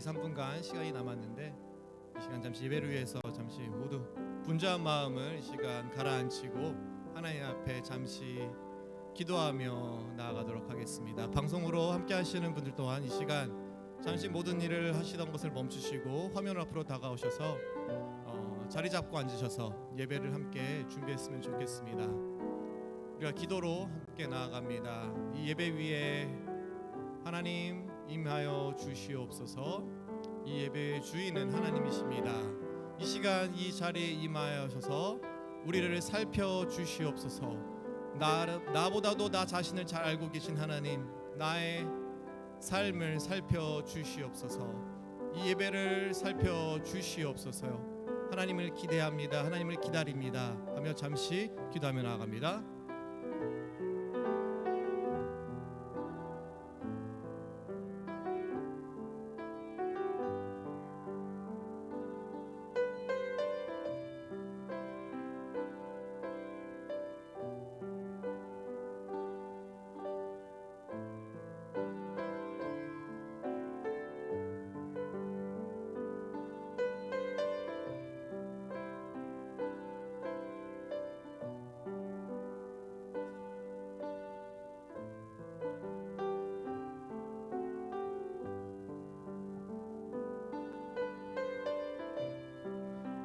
3분간 시간이 남았는데 이 시간 잠시 예배를 위해서 잠시 모두 분주한 마음을 이 시간 가라앉히고 하나님 앞에 잠시 기도하며 나아가도록 하겠습니다. 방송으로 함께 하시는 분들 또한 이 시간 잠시 모든 일을 하시던 것을 멈추시고 화면 앞으로 다가오셔서 자리 잡고 앉으셔서 예배를 함께 준비했으면 좋겠습니다. 우리가 기도로 함께 나아갑니다. 이 예배 위에 하나님 임하여 주시옵소서. 이 예배의 주인은 하나님이십니다. 이 시간 이 자리에 임하여서 우리를 살펴주시옵소서. 나보다도 나 자신을 잘 알고 계신 하나님, 나의 삶을 살펴주시옵소서. 이 예배를 살펴주시옵소서. 하나님을 기대합니다. 하나님을 기다립니다 하며 잠시 기도하며 나아갑니다.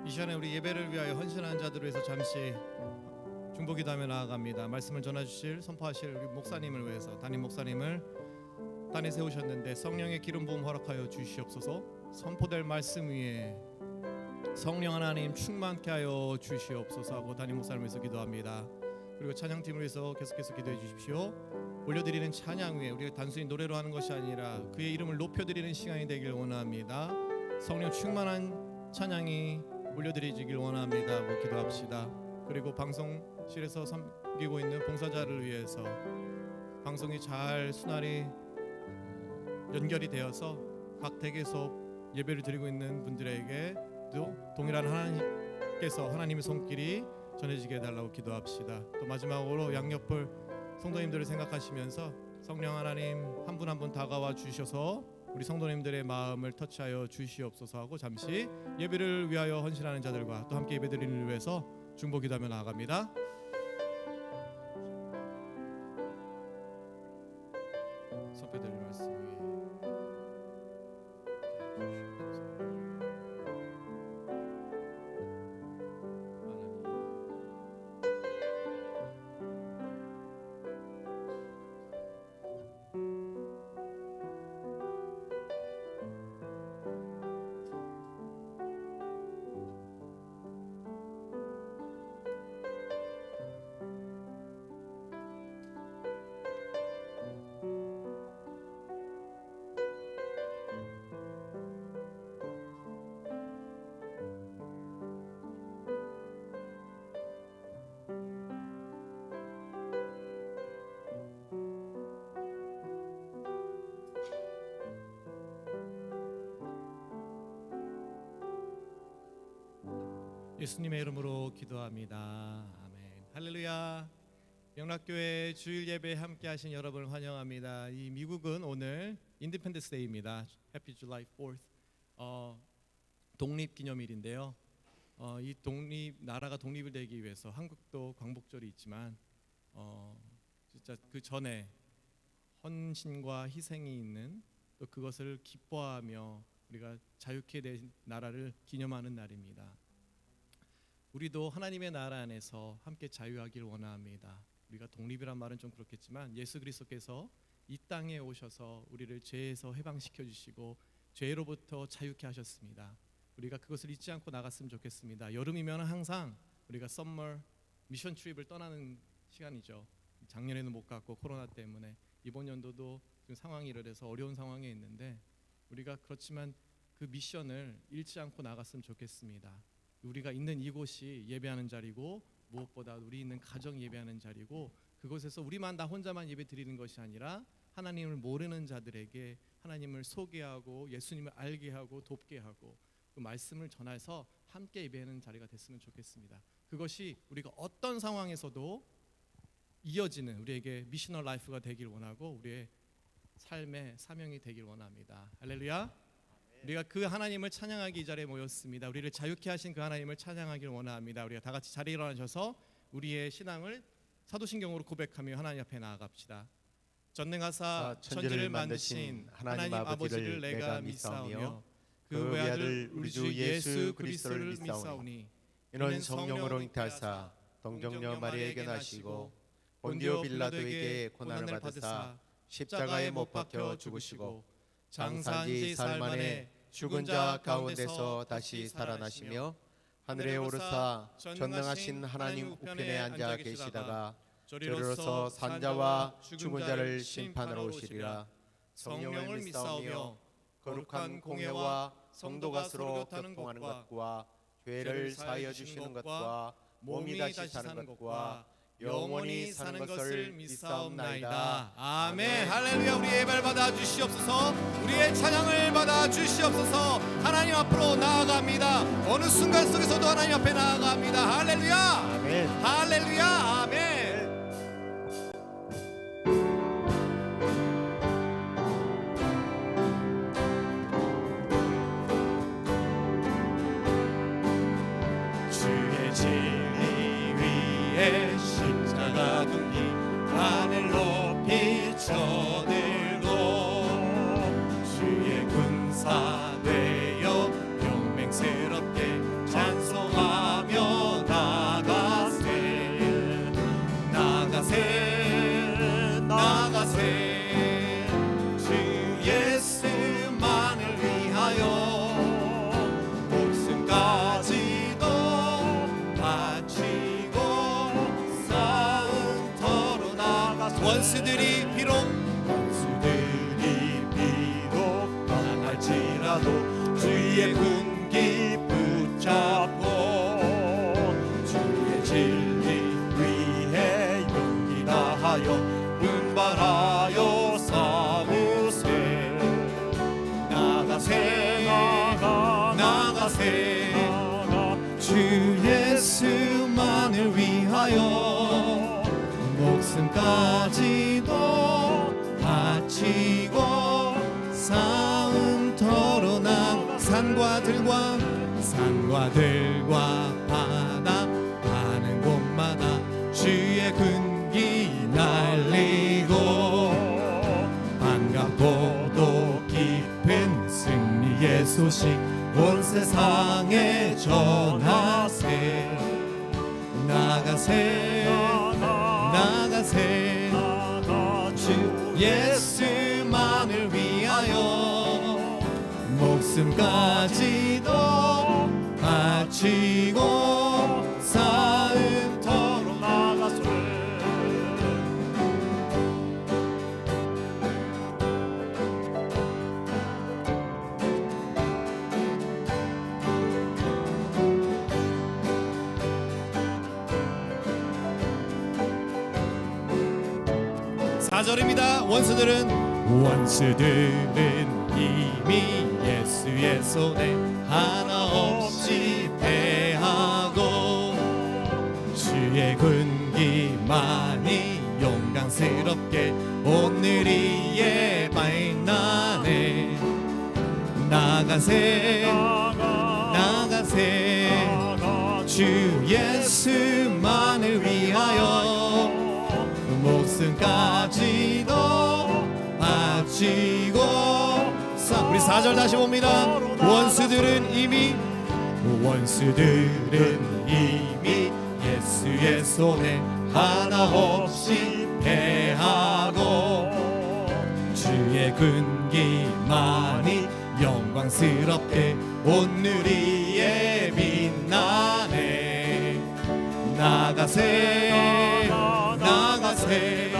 이 시간에 우리 예배를 위하여 헌신한 자들을 위해서 잠시 중보기도하며 나아갑니다. 말씀을 전해주실 선포하실 우리 목사님을 위해서, 담임 목사님을 단에 세우셨는데 성령의 기름 부음 허락하여 주시옵소서. 선포될 말씀 위에 성령 하나님 충만케 하여 주시옵소서 하고 담임 목사님을 위해서 기도합니다. 그리고 찬양팀을 위해서 계속해서 기도해 주십시오. 올려드리는 찬양 위에 우리가 단순히 노래로 하는 것이 아니라 그의 이름을 높여드리는 시간이 되길 원합니다. 성령 충만한 찬양이 올려드리길 원합니다 하고 기도합시다. 그리고 방송실에서 섬기고 있는 봉사자를 위해서 방송이 잘 수날이 연결이 되어서 각 댁에서 예배를 드리고 있는 분들에게도 동일한 하나님께서 하나님의 손길이 전해지게 해달라고 기도합시다. 또 마지막으로 양옆을 성도님들을 생각하시면서 성령 하나님 한 분 한 분 다가와 주셔서 우리 성도님들의 마음을 터치하여 주시옵소서 하고 잠시 예배를 위하여 헌신하는 자들과 또 함께 예배드리는 일을 위해서 중보기도하며 나아갑니다. 선포드릴 말씀 위에 예수님의 이름으로 기도합니다. 아멘. 할렐루야. 영락교회 주일 예배 함께 하신 여러분을 환영합니다. 이 미국은 오늘 인디펜던스 데이입니다. 해피 줄라이 4th. 독립기념일인데요. 이 나라가 독립이 되기 위해서 한국도 광복절이 있지만 진짜 그 전에 헌신과 희생이 있는 또 그것을 기뻐하며 우리가 자유케 된 나라를 기념하는 날입니다. 우리도 하나님의 나라 안에서 함께 자유하길 원합니다. 우리가 독립이란 말은 좀 그렇겠지만 예수 그리스도께서 이 땅에 오셔서 우리를 죄에서 해방시켜 주시고 죄로부터 자유케 하셨습니다. 우리가 그것을 잊지 않고 나갔으면 좋겠습니다. 여름이면 항상 우리가 썸머 미션 트립을 떠나는 시간이죠. 작년에는 못 갔고 코로나 때문에 이번 연도도 지금 상황이 이래서 어려운 상황에 있는데 우리가 그렇지만 그 미션을 잃지 않고 나갔으면 좋겠습니다. 우리가 있는 이곳이 예배하는 자리고 무엇보다 우리 있는 가정 예배하는 자리고 그곳에서 우리만 나 혼자만 예배 드리는 것이 아니라 하나님을 모르는 자들에게 하나님을 소개하고 예수님을 알게 하고 돕게 하고 그 말씀을 전해서 함께 예배하는 자리가 됐으면 좋겠습니다. 그것이 우리가 어떤 상황에서도 이어지는 우리에게 미셔널 라이프가 되길 원하고 우리의 삶의 사명이 되길 원합니다. 할렐루야. 우리가 그 하나님을 찬양하기 이 자리에 모였습니다. 우리를 자유케 하신 그 하나님을 찬양하기를 원합니다. 우리가 다 같이 자리에 일어나셔서 우리의 신앙을 사도신경으로 고백하며 하나님 앞에 나아갑시다. 전능하사 천지를 만드신 하나님 아버지를 내가 믿사오며 그 외아들 우리 주 예수 그리스도를 믿사오니 이는 성령으로 잉태하사 동정녀 마리아에게 나시고 본디오 빌라도에게 고난을 받으사 십자가에 못 박혀 죽으시고 장사한 지 사흘 만에 죽은 자 가운데서 다시 살아나시며 하늘에 오르사 전능하신 하나님 우편에 앉아 계시다가 저리로서 산자와 죽은 자를 심판하러 오시리라. 성령을 믿사오며 거룩한 공회와 성도가 서로 교통하는 것과 죄를 사하여 주시는 것과 몸이 다시 사는 것과 영원히 사는 것을 믿사옵나이다. 아멘. 할렐루야. 우리의 예배를 받아 주시옵소서. 우리의 찬양을 받아 주시옵소서. 하나님 앞으로 나아갑니다. 어느 순간 속에서도 하나님 앞에 나아갑니다. 할렐루야. 아멘. 할렐루야. 아멘. 주의 진리 위에 십자가 등기 하늘 높이 쳐들고 주의 군사 되어 용맹스럽게 찬송하며 나가세 나가세 나가세 주 예수만을 위하여 목숨까지도 바치고 싸움터로 나가서 원수들이 비록 당할지라도 주의 군기 붙잡고 주의 진리 위해 용기 다하여 분발하여 싸우세 나가세 나가세 주 예수만을 위하여 목숨까지도 바치고 싸움터로 나 산과 들과 바다 가는 곳마다 주의 군기 날리고 반갑고도 깊은 승리의 소식 온 세상에 전하세 나가세 나가세 주 예수만을 위하여 목숨까지도 바치고 싸움터로 나가소서. 사절입니다. 원수들은 이미 예수의 손에 하나 없이 패하고 주의 군기만이 용감스럽게 오늘이 예발나네 나가세 나가세 주 예수만을 위하여 목숨까지도 바치고 우리 4절 다시 봅니다. 원수들은 이미 예수의 손에 하나 없이 패하고 주의 군기만이 영광스럽게 온누리에 빛나네 나가세 나가세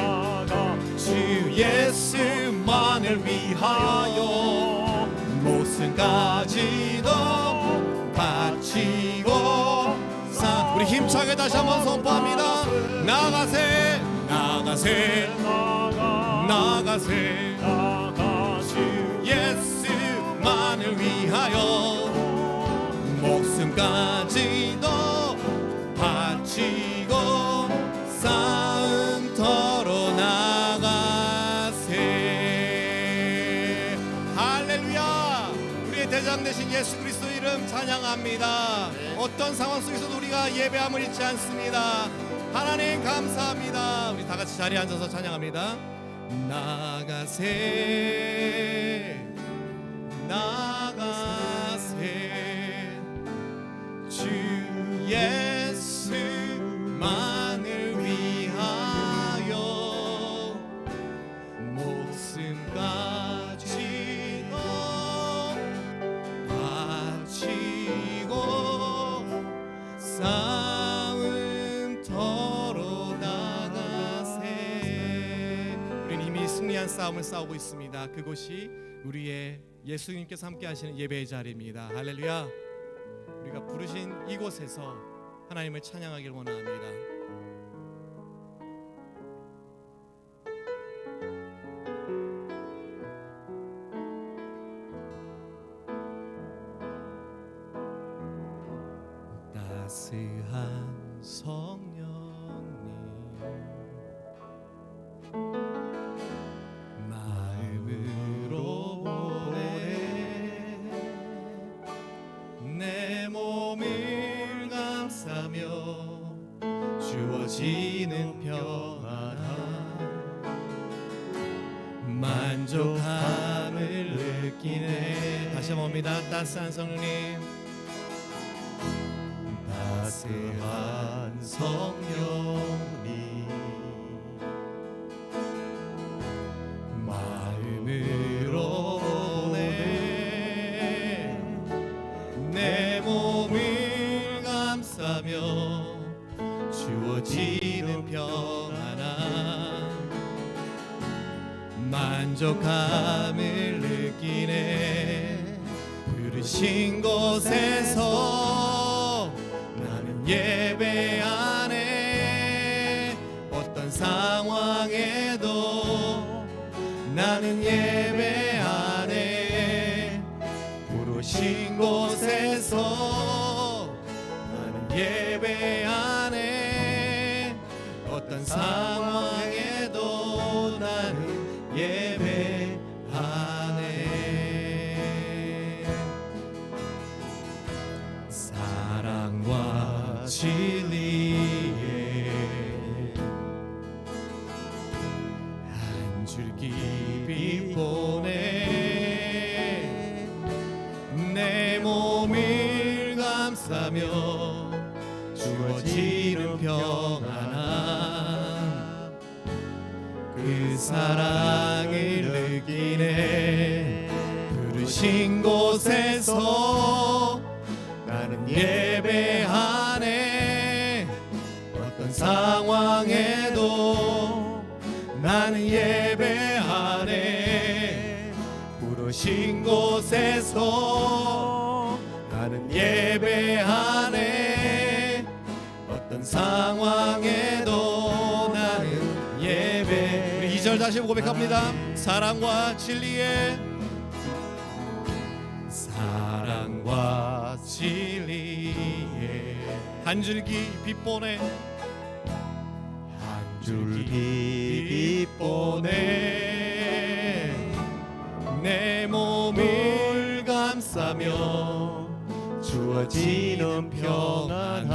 주 예수만을 위하여 목숨까지도 바치고 우리 힘차게 다시 한번 선포합니다. 나가세 나가세 나가세 주 예수만을 위하여 목숨까지도 바치고 싸움터로 나가세 할렐루야. 우리의 우리의 대장 되신 예수 그리스도 이름 찬양합니다. 어떤 상황 속에서도 우리가 예배함을 잊지 않습니다. 하나님 감사합니다. 우리 다 같이 자리에 앉아서 찬양합니다. 나가세 나가세 주 예수만을 위하여 목숨까지 바치고 싸움터로 나가세. 우린 이미 승리한 싸움을 싸우고 있습니다. 그곳이 우리의 예수님께서 함께 하시는 예배의 자리입니다. 할렐루야. 우리가 부르신 이곳에서 하나님을 찬양하기를 원합니다. 따스한 성령님 마음으로 보내 내 몸을 감싸며 주어지는 평안함 만족함을 느끼네. 다시 한번 봅니다. 따스한 성령님 따스한 성령님 마음으로 보내 내 몸을 감싸며 주어지는 평안함 만족함을 느끼네. 부르신 곳에서 나는 예배하네. 어떤 상황에도 나는 예배하네. 부르신 곳에서 나는 예배하네. 어떤 상황에도 나는 예배하네. 사랑과 진리에 한 줄기 빛 보내 내 몸을 감싸며 주어지는 평안함 그 사랑을 느끼네. 부르신 곳에서 나는 예배하네. 어떤 상황에도 나는 예배하네. 부르신 곳에서 나는 예배하네. 어떤 상황에도 나는 예배. 우리 2절 다시 고백합니다. 사랑과 진리에 사랑과 진리에 한 줄기 빛 보내 한 줄기 빛 보내 내 몸을 감싸며 주어지는 평안함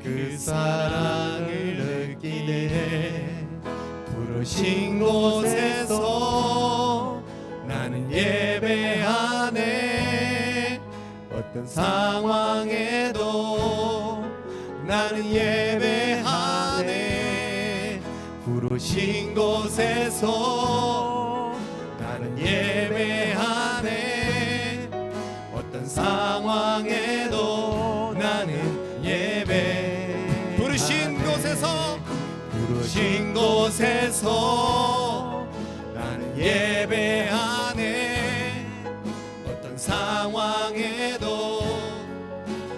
그 사랑을 느끼네. 부르신 곳에서 나는 예배하네. 어떤 상황에도 나는 예배하네. 부르신 곳에서 나는 예배하네. 어떤 상황에도 나는 예배. 부르신 곳에서 부르신 곳에서 나는 예배하네. 어떤 상황에도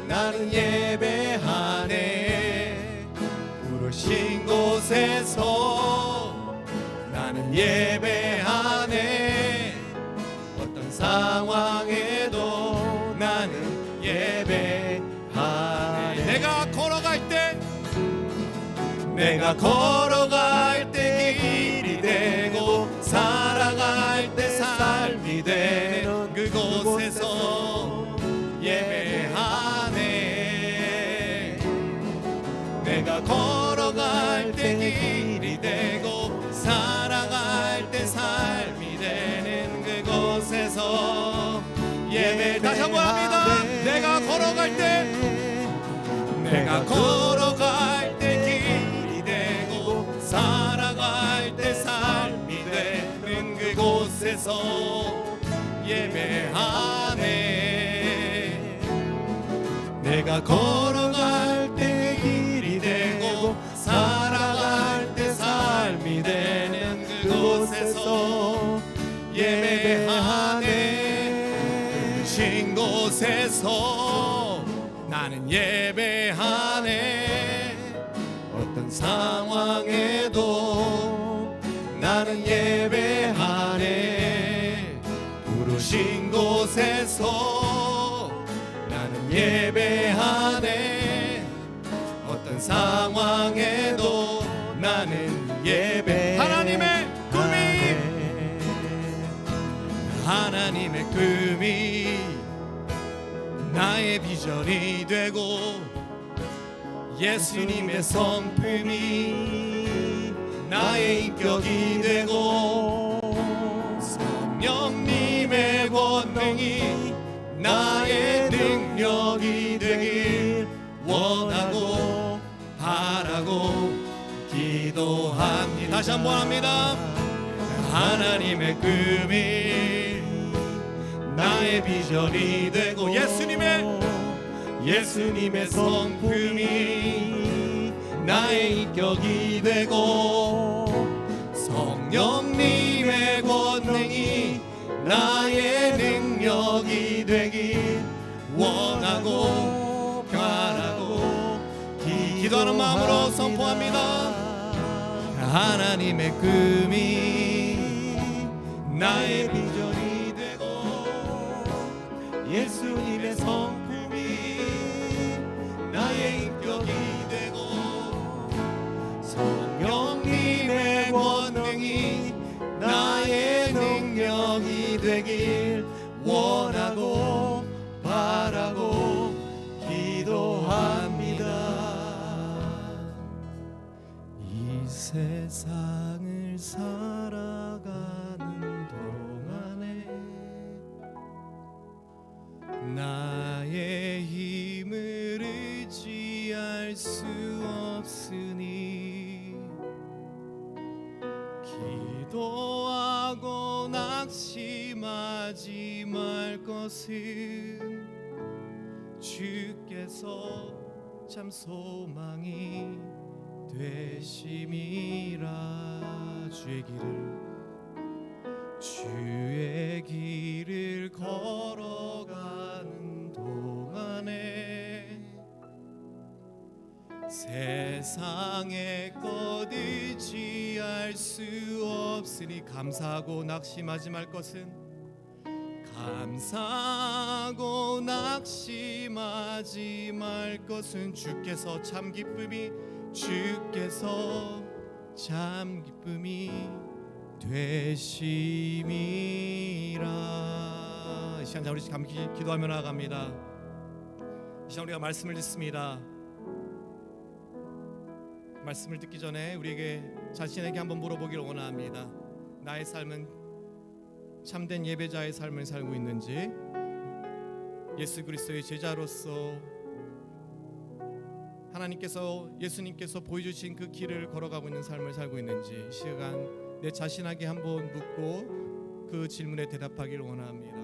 나는 예배하네. 부르신 곳에서 나는 예배하네. 어떤 상황에도 나는 예배하네. 내가 걸어갈 때 내가 걸어갈 때 길이 되고 살아갈 때 삶이 되고 내가 걸어갈 때 길이 되고 살아갈 때 삶이 되는 그곳에서 예배하네. 내가 걸어갈 때 길이 되고 살아갈 때 삶이 되는 그곳에서 예배하네. 신 곳에서 나는 예배하네. 어떤 상황에도 나는 예배하네. 부르신 곳에서 나는 예배하네. 어떤 상황에도 나는 예배. 하나님의 꿈이 나의 비전이 되고 예수님의 성품이 나의 인격이 되고 성령님의 권능이 나의 능력이 되길 원하고 바라고 기도합니다. 다시 한번 합니다. 하나님의 꿈이 나의 비전이 되고 예수님의 성품이 나의 인격이 되고 성령님의 권능이 나의 능력이 되길 원하고 바라고 기도하는 마음으로 선포합니다. 하나님의 꿈이 나의 비전이 되고 예수님의 성품이 나의 인격이 되고 성령님의 권능이 나의 능력이 되길 원하고 바라고 기도합니다. 이 세상을 살아가는 동안에 나의 힘을 의지할 수 없으니 기도하고 낙심하지 말 것은 주께서 참 소망이 되심이라. 주의 길을 걸어가는 동안에 세상의 것 의지할 수 없으니 감사하고 낙심하지 말 것은 감사하고 낙심하지 말 것은 주께서 참 기쁨이 되심이라. 이 시간 우리 감기 기도하며 나아갑니다. 이 시간 우리가 말씀을 듣습니다. 말씀을 듣기 전에 우리에게 자신에게 한번 물어보기를 원합니다. 나의 삶은 참된 예배자의 삶을 살고 있는지, 예수 그리스도의 제자로서 하나님께서 예수님께서 보여주신 그 길을 걸어가고 있는 삶을 살고 있는지 이 시간 내 자신에게 한번 묻고 그 질문에 대답하기를 원합니다.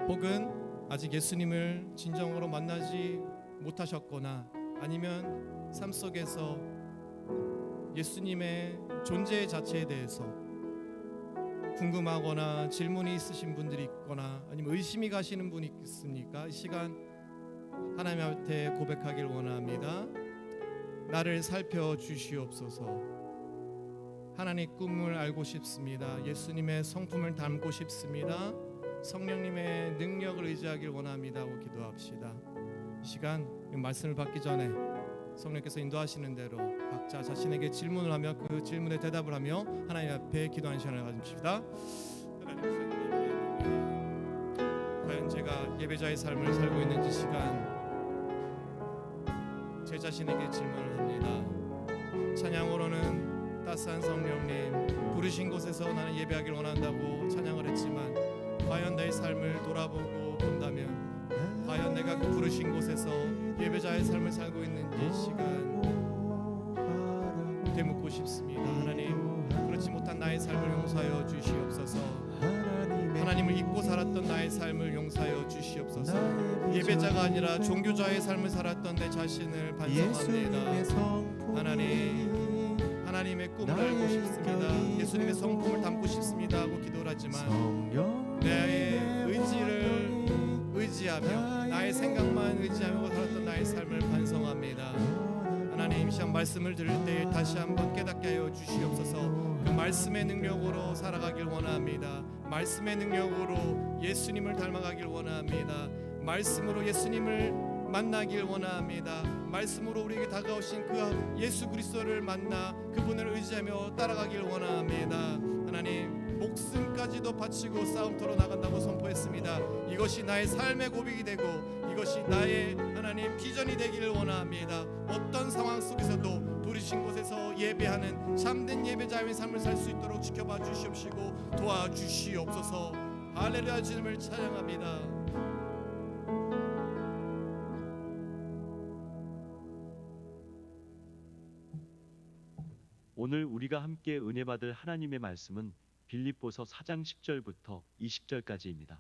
혹은 아직 예수님을 진정으로 만나지 못하셨거나 아니면 삶 속에서 예수님의 존재 자체에 대해서 궁금하거나 질문이 있으신 분들이 있거나 아니면 의심이 가시는 분이 있습니까? 이 시간 하나님 앞에 고백하길 원합니다. 나를 살펴주시옵소서. 하나님의 꿈을 알고 싶습니다. 예수님의 성품을 닮고 싶습니다. 성령님의 능력을 의지하길 원합니다 하고 기도합시다. 이 시간 말씀을 받기 전에 성령께서 인도하시는 대로 각자 자신에게 질문을 하며 그 질문에 대답을 하며 하나님 앞에 기도하는 시간을 가집시다. 과연 제가 예배자의 삶을 살고 있는지 시간 제 자신에게 질문을 합니다. 찬양으로는 따스한 성령님 부르신 곳에서 나는 예배하길 원한다고 찬양을 했지만 과연 내 삶을 돌아보고 본다면 과연 내가 그 부르신 곳에서 예배자의 삶을 살고 있는지 이 시간 되묻고 싶습니다. 하나님, 그렇지 못한 나의 삶을 용서하여 주시옵소서. 하나님을 잊고 살았던 나의 삶을 용서하여 주시옵소서. 예배자가 아니라 종교자의 삶을 살았던 내 자신을 반성합니다. 하나님의 꿈을 알고 싶습니다. 예수님의 성품을 담고 싶습니다 하고 기도를 하지만 내 의지를 의지하며 나의 생각만 의지하며 살았던 나의 삶을 반성합니다. 하나님, 시험 말씀을 들을 때 다시 한번 깨닫게 하여 주시옵소서. 그 말씀의 능력으로 살아가길 원합니다. 말씀의 능력으로 예수님을 닮아가길 원합니다. 말씀으로 예수님을 만나길 원합니다. 말씀으로 우리에게 다가오신 그 예수 그리스도를 만나 그분을 의지하며 따라가길 원합니다. 하나님, 목숨까지도 바치고 싸움터로 나간다고 선포했습니다. 이것이 나의 삶의 고백이 되고 이것이 나의 하나님 비전이 되기를 원합니다. 어떤 상황 속에서도 부르신 곳에서 예배하는 참된 예배자의 삶을 살 수 있도록 지켜봐 주시옵시고 도와주시옵소서. 할렐루야, 주님을 찬양합니다. 오늘 우리가 함께 은혜 받을 하나님의 말씀은 빌립보서 4장 10절부터 20절까지입니다.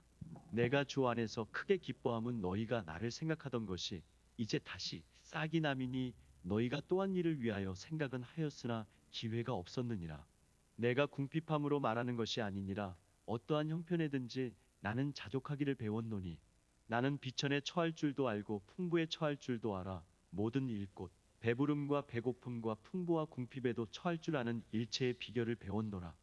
내가 주 안에서 크게 기뻐함은 너희가 나를 생각하던 것이 이제 다시 싹이 나미니 너희가 또한 이를 위하여 생각은 하였으나 기회가 없었느니라. 내가 궁핍함으로 말하는 것이 아니니라. 어떠한 형편에든지 나는 자족하기를 배웠노니 나는 비천에 처할 줄도 알고 풍부에 처할 줄도 알아. 모든 일곧 배부름과 배고픔과 풍부와 궁핍에도 처할 줄 아는 일체의 비결을 배웠노라.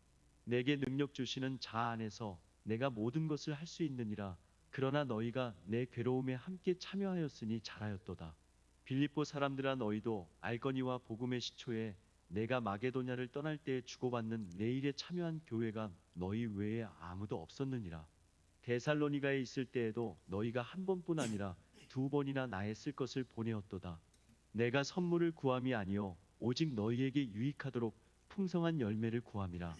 내게 능력 주시는 자 안에서 내가 모든 것을 할 수 있느니라. 그러나 너희가 내 괴로움에 함께 참여하였으니 잘하였도다. 빌립보 사람들아, 너희도 알거니와 복음의 시초에 내가 마게도냐를 떠날 때에 주고받는 내 일에 참여한 교회가 너희 외에 아무도 없었느니라. 데살로니가에 있을 때에도 너희가 한 번뿐 아니라 두 번이나 나의 쓸 것을 보내었도다. 내가 선물을 구함이 아니요 오직 너희에게 유익하도록 풍성한 열매를 구함이라.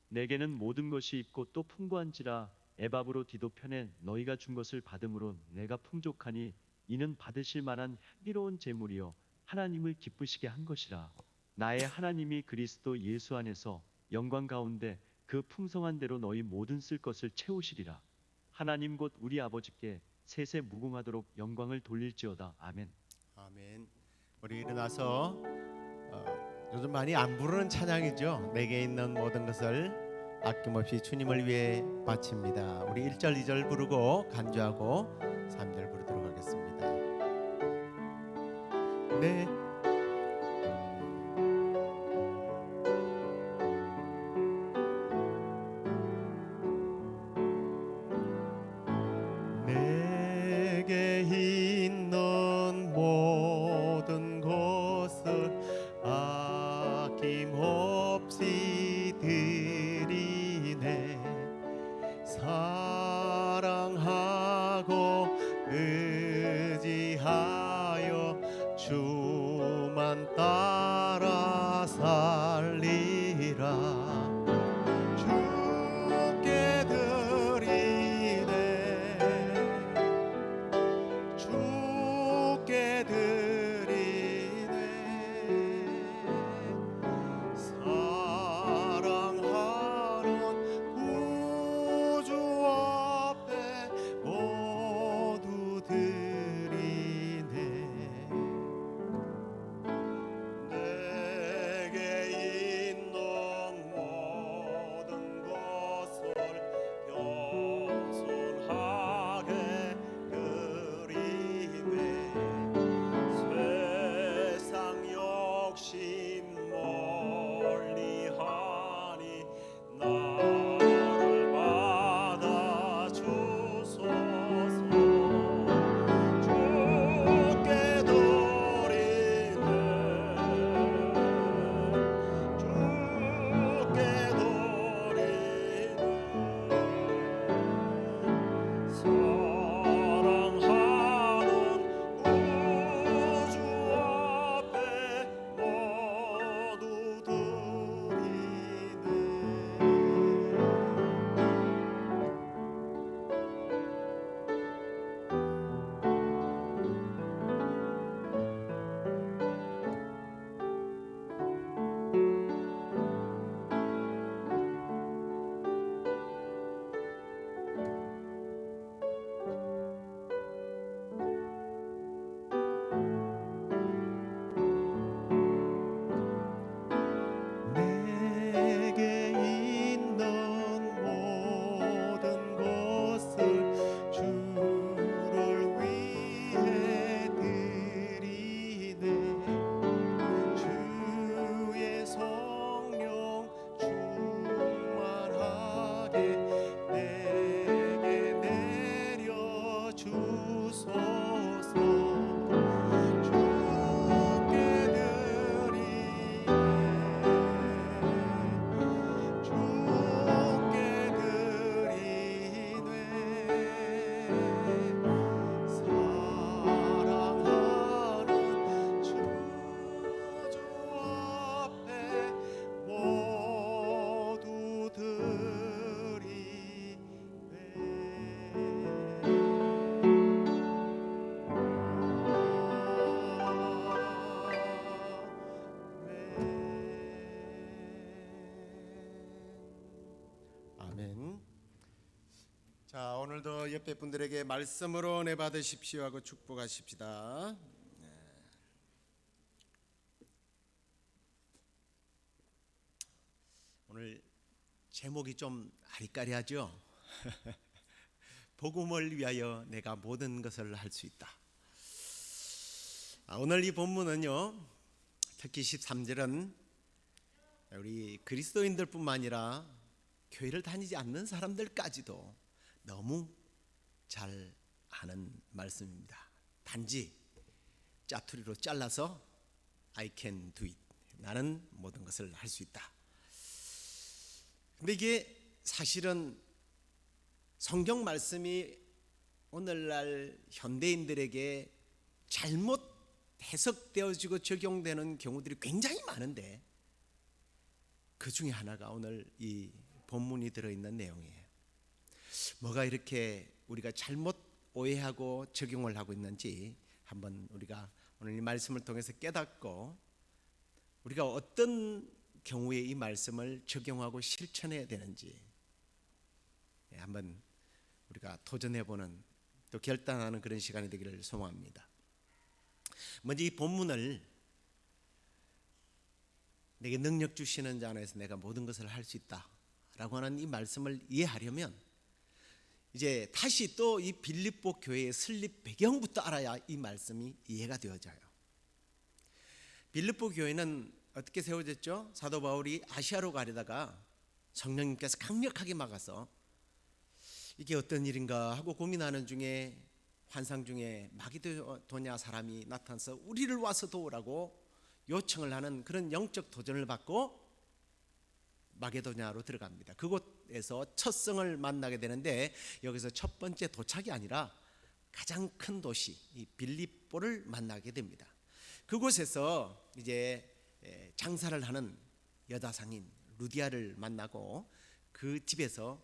내게는 모든 것이 있고 또 풍부한지라. 에바브로 디도 편에 너희가 준 것을 받음으로 내가 풍족하니 이는 받으실 만한 향기로운 제물이요 하나님을 기쁘시게 한 것이라. 나의 하나님이 그리스도 예수 안에서 영광 가운데 그 풍성한 대로 너희 모든 쓸 것을 채우시리라. 하나님 곧 우리 아버지께 세세 무궁하도록 영광을 돌릴지어다. 아멘. 아멘. 우리 일어나서 요즘 많이 안 부르는 찬양이죠. 내게 있는 모든 것을 아낌없이 주님을 위해 바칩니다. 우리 1절 2절 부르고 간주하고 3절 부르도록 하겠습니다. 네. 내게 있는 모든 것을 아낌없이 드리네. 사랑하고 의지하여 주 아멘. 자, 오늘도 옆에 분들에게 말씀으로 은혜 받으십시오 하고 축복하십시다. 오늘 제목이 좀 아리까리하죠. 복음을 위하여 내가 모든 것을 할 수 있다. 오늘 이 본문은요, 특히 13절은 우리 그리스도인들뿐만 아니라 교회를 다니지 않는 사람들까지도 너무 잘 아는 말씀입니다. 단지 짜투리로 잘라서 I can do it. 나는 모든 것을 할 수 있다. 근데 이게 사실은 성경 말씀이 오늘날 현대인들에게 잘못 해석되어지고 적용되는 경우들이 굉장히 많은데, 그 중에 하나가 오늘 이 본문이 들어있는 내용이에요. 뭐가 이렇게 우리가 잘못 오해하고 적용을 하고 있는지 한번 우리가 오늘 이 말씀을 통해서 깨닫고, 우리가 어떤 경우에 이 말씀을 적용하고 실천해야 되는지 한번 우리가 도전해보는, 또 결단하는 그런 시간이 되기를 소망합니다. 먼저 이 본문을 내게 능력 주시는 자 안에서 내가 모든 것을 할 수 있다 라고 하는 이 말씀을 이해하려면, 이제 다시 또 이 빌립보 교회의 설립 배경부터 알아야 이 말씀이 이해가 되어져요. 빌립보 교회는 어떻게 세워졌죠? 사도 바울이 아시아로 가려다가 성령님께서 강력하게 막아서 이게 어떤 일인가 하고 고민하는 중에 환상 중에 마게도냐 사람이 나타나서 우리를 와서 도우라고 요청을 하는 그런 영적 도전을 받고 마게도냐로 들어갑니다. 그곳에서 첫 성을 만나게 되는데, 여기서 첫 번째 도착이 아니라 가장 큰 도시 이 빌립보를 만나게 됩니다. 그곳에서 이제 장사를 하는 여자 상인 루디아를 만나고 그 집에서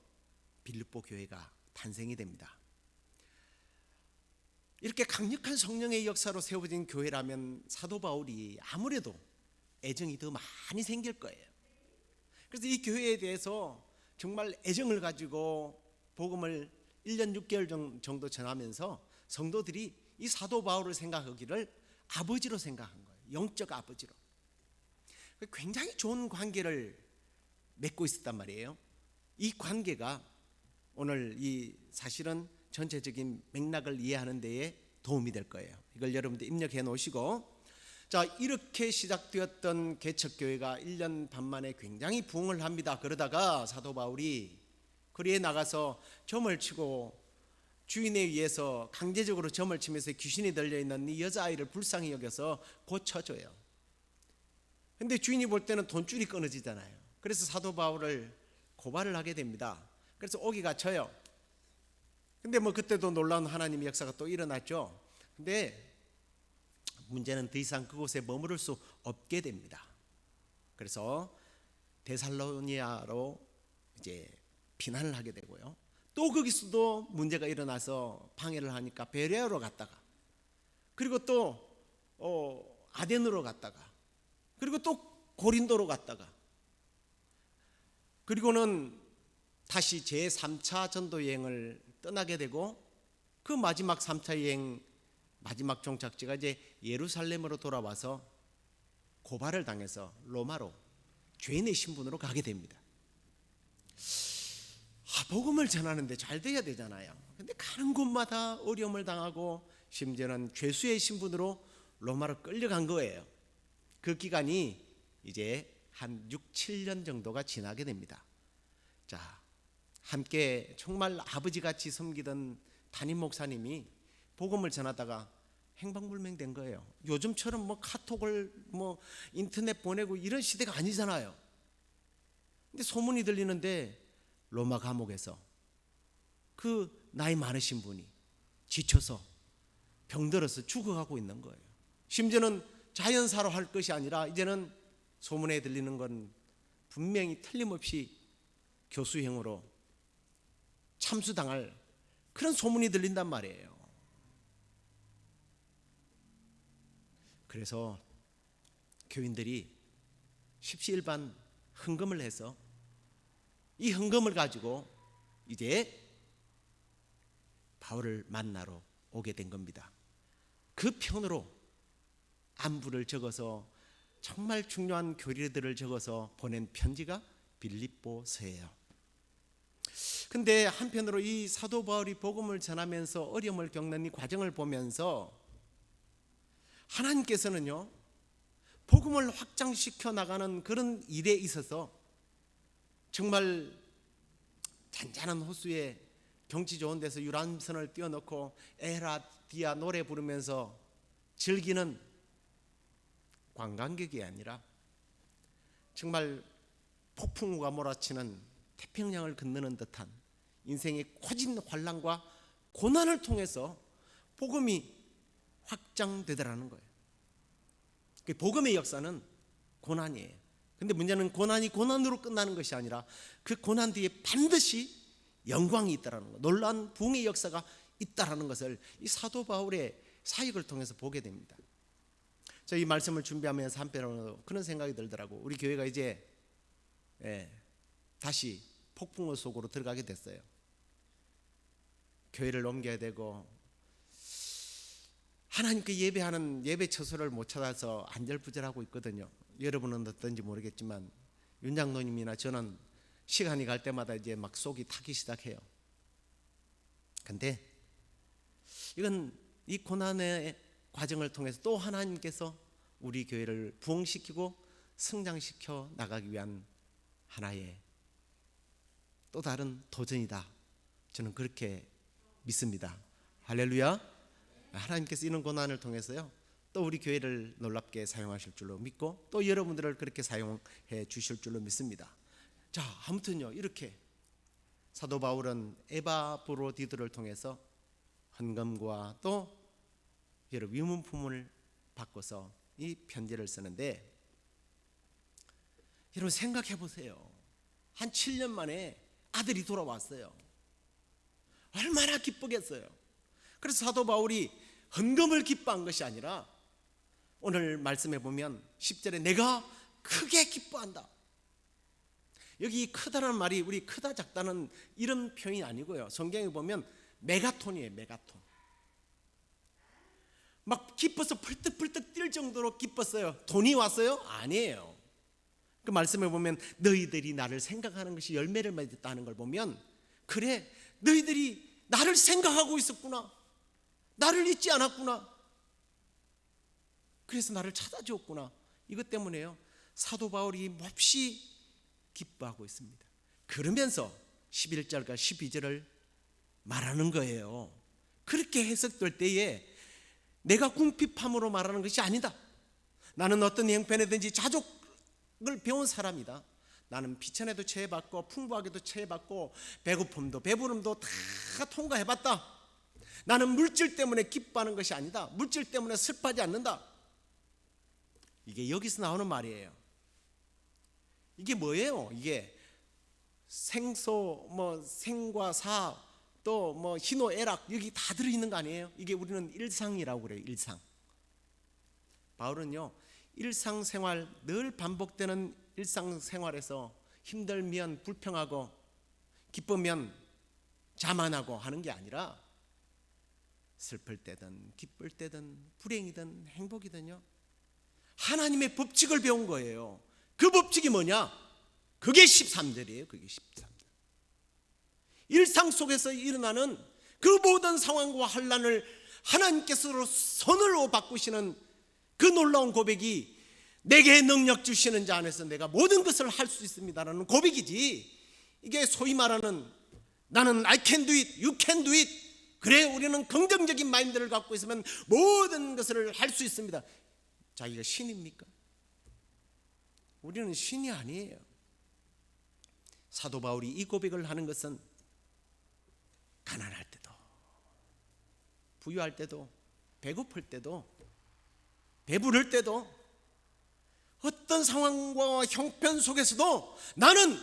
빌립보 교회가 탄생이 됩니다. 이렇게 강력한 성령의 역사로 세워진 교회라면 사도 바울이 아무래도 애정이 더 많이 생길 거예요. 그래서 이 교회에 대해서 정말 애정을 가지고 복음을 1년 6개월 정도 전하면서 성도들이 이 사도 바울을 생각하기를 아버지로 생각한 거예요. 영적 아버지로. 굉장히 좋은 관계를 맺고 있었단 말이에요. 이 관계가 오늘 이 사실은 전체적인 맥락을 이해하는 데에 도움이 될 거예요. 이걸 여러분들 입력해 놓으시고, 자, 이렇게 시작되었던 개척교회가 1년 반 만에 굉장히 부흥을 합니다. 그러다가 사도 바울이 거리에 나가서 점을 치고 주인에 의해서 강제적으로 점을 치면서 귀신이 들려있는 이 여자아이를 불쌍히 여겨서 고쳐줘요. 근데 주인이 볼 때는 돈줄이 끊어지잖아요. 그래서 사도 바울을 고발을 하게 됩니다. 그래서 오기가 져요. 근데 뭐 그때도 놀라운 하나님의 역사가 또 일어났죠. 근데 문제는 더 이상 그곳에 머무를 수 없게 됩니다. 그래서 데살로니아로 이제 피난을 하게 되고요. 또 거기서도 문제가 일어나서 방해를 하니까 베레아로 갔다가, 그리고 또 아덴으로 갔다가, 그리고 또 고린도로 갔다가, 그리고는 다시 제3차 전도 여행을 떠나게 되고, 그 마지막 3차 여행 마지막 종착지가 이제 예루살렘으로 돌아와서 고발을 당해서 로마로 죄인의 신분으로 가게 됩니다. 복음을 전하는데 잘 돼야 되잖아요. 근데 가는 곳마다 어려움을 당하고 심지어는 죄수의 신분으로 로마로 끌려간 거예요. 그 기간이 이제 한 6, 7년 정도가 지나게 됩니다. 자, 함께 정말 아버지같이 섬기던 담임 목사님이 복음을 전하다가 행방불명된 거예요. 요즘처럼 뭐 카톡을 뭐 인터넷 보내고 이런 시대가 아니잖아요. 근데 소문이 들리는데 로마 감옥에서 그 나이 많으신 분이 지쳐서 병들어서 죽어가고 있는 거예요. 심지어는 자연사로 할 것이 아니라 이제는 소문에 들리는 건 분명히 틀림없이 교수형으로 참수당할 그런 소문이 들린단 말이에요. 그래서 교인들이 십시일반 헌금을 해서 이 헌금을 가지고 이제 바울을 만나러 오게 된 겁니다. 그 편으로 안부를 적어서 정말 중요한 교리들을 적어서 보낸 편지가 빌립보서예요. 근데 한편으로 이 사도 바울이 복음을 전하면서 어려움을 겪는 이 과정을 보면서 하나님께서는요, 복음을 확장시켜 나가는 그런 일에 있어서 정말 잔잔한 호수에 경치 좋은 데서 유람선을 띄워놓고 에라디아 노래 부르면서 즐기는 관광객이 아니라 정말 폭풍우가 몰아치는 태평양을 건너는 듯한 인생의 코진 환난과 고난을 통해서 복음이 확장되더라는 거예요. 복음의 역사는 고난이에요. 근데 문제는 고난이 고난으로 끝나는 것이 아니라 그 고난 뒤에 반드시 영광이 있다라는 것, 놀라운 부흥의 역사가 있다라는 것을 이 사도 바울의 사역을 통해서 보게 됩니다. 저 이 말씀을 준비하면서 한편으로 그런 생각이 들더라고. 우리 교회가 이제 다시 폭풍우 속으로 들어가게 됐어요. 교회를 옮겨야 되고 하나님께 예배하는 예배 처소를 못 찾아서 안절부절하고 있거든요. 여러분은 어떤지 모르겠지만 윤 장로님이나 저는 시간이 갈 때마다 이제 막 속이 타기 시작해요. 근데 이건 이 고난의 과정을 통해서 또 하나님께서 우리 교회를 부흥시키고 성장시켜 나가기 위한 하나의 또 다른 도전이다. 저는 그렇게 믿습니다. 할렐루야. 하나님께서 이런 고난을 통해서요, 또 우리 교회를 놀랍게 사용하실 줄로 믿고 또 여러분들을 그렇게 사용해 주실 줄로 믿습니다. 자, 아무튼요, 이렇게 사도 바울은 에바브로디도를 통해서 헌금과 또 여러 위문품을 바꿔서 이 편지를 쓰는데, 여러분 생각해 보세요. 한 7년 만에 아들이 돌아왔어요. 얼마나 기쁘겠어요. 그래서 사도 바울이 헌금을 기뻐한 것이 아니라 오늘 말씀해 보면 10절에 내가 크게 기뻐한다. 여기 크다라는 말이 우리 크다 작다는 이런 표현이 아니고요, 성경에 보면 메가톤이에요. 메가톤. 막 기뻐서 펄떡펄떡 뛸 정도로 기뻤어요. 돈이 왔어요? 아니에요. 그 말씀에 보면 너희들이 나를 생각하는 것이 열매를 맺었다는 걸 보면, 그래, 너희들이 나를 생각하고 있었구나, 나를 잊지 않았구나, 그래서 나를 찾아주었구나. 이것 때문에요, 사도 바울이 몹시 기뻐하고 있습니다. 그러면서 11절과 12절을 말하는 거예요. 그렇게 해석될 때에 내가 궁핍함으로 말하는 것이 아니다. 나는 어떤 형편이든지 자족을 배운 사람이다. 나는 비천에도 처해봤고 풍부하게도 처해봤고 배고픔도 배부름도 다 통과해봤다. 나는 물질 때문에 기뻐하는 것이 아니다. 물질 때문에 슬퍼하지 않는다. 이게 여기서 나오는 말이에요. 이게 뭐예요? 이게 생소, 생과 사, 또 희노애락, 여기 다 들어있는 거 아니에요? 이게 우리는 일상이라고 그래요. 일상. 바울은요, 일상생활, 늘 반복되는 일상생활에서 힘들면 불평하고 기쁘면 자만하고 하는 게 아니라 슬플 때든 기쁠 때든 불행이든 행복이든요, 하나님의 법칙을 배운 거예요. 그 법칙이 뭐냐? 그게 13절이에요. 그게 13절. 일상 속에서 일어나는 그 모든 상황과 환난을 하나님께서 선으로 바꾸시는 그 놀라운 고백이, 내게 능력 주시는 자 안에서 내가 모든 것을 할 수 있습니다라는 고백이지, 이게 소위 말하는 나는 I can do it, you can do it, 그래 우리는 긍정적인 마인드를 갖고 있으면 모든 것을 할 수 있습니다. 자기가 신입니까? 우리는 신이 아니에요. 사도 바울이 이 고백을 하는 것은 가난할 때도, 부유할 때도, 배고플 때도, 배부를 때도, 어떤 상황과 형편 속에서도 나는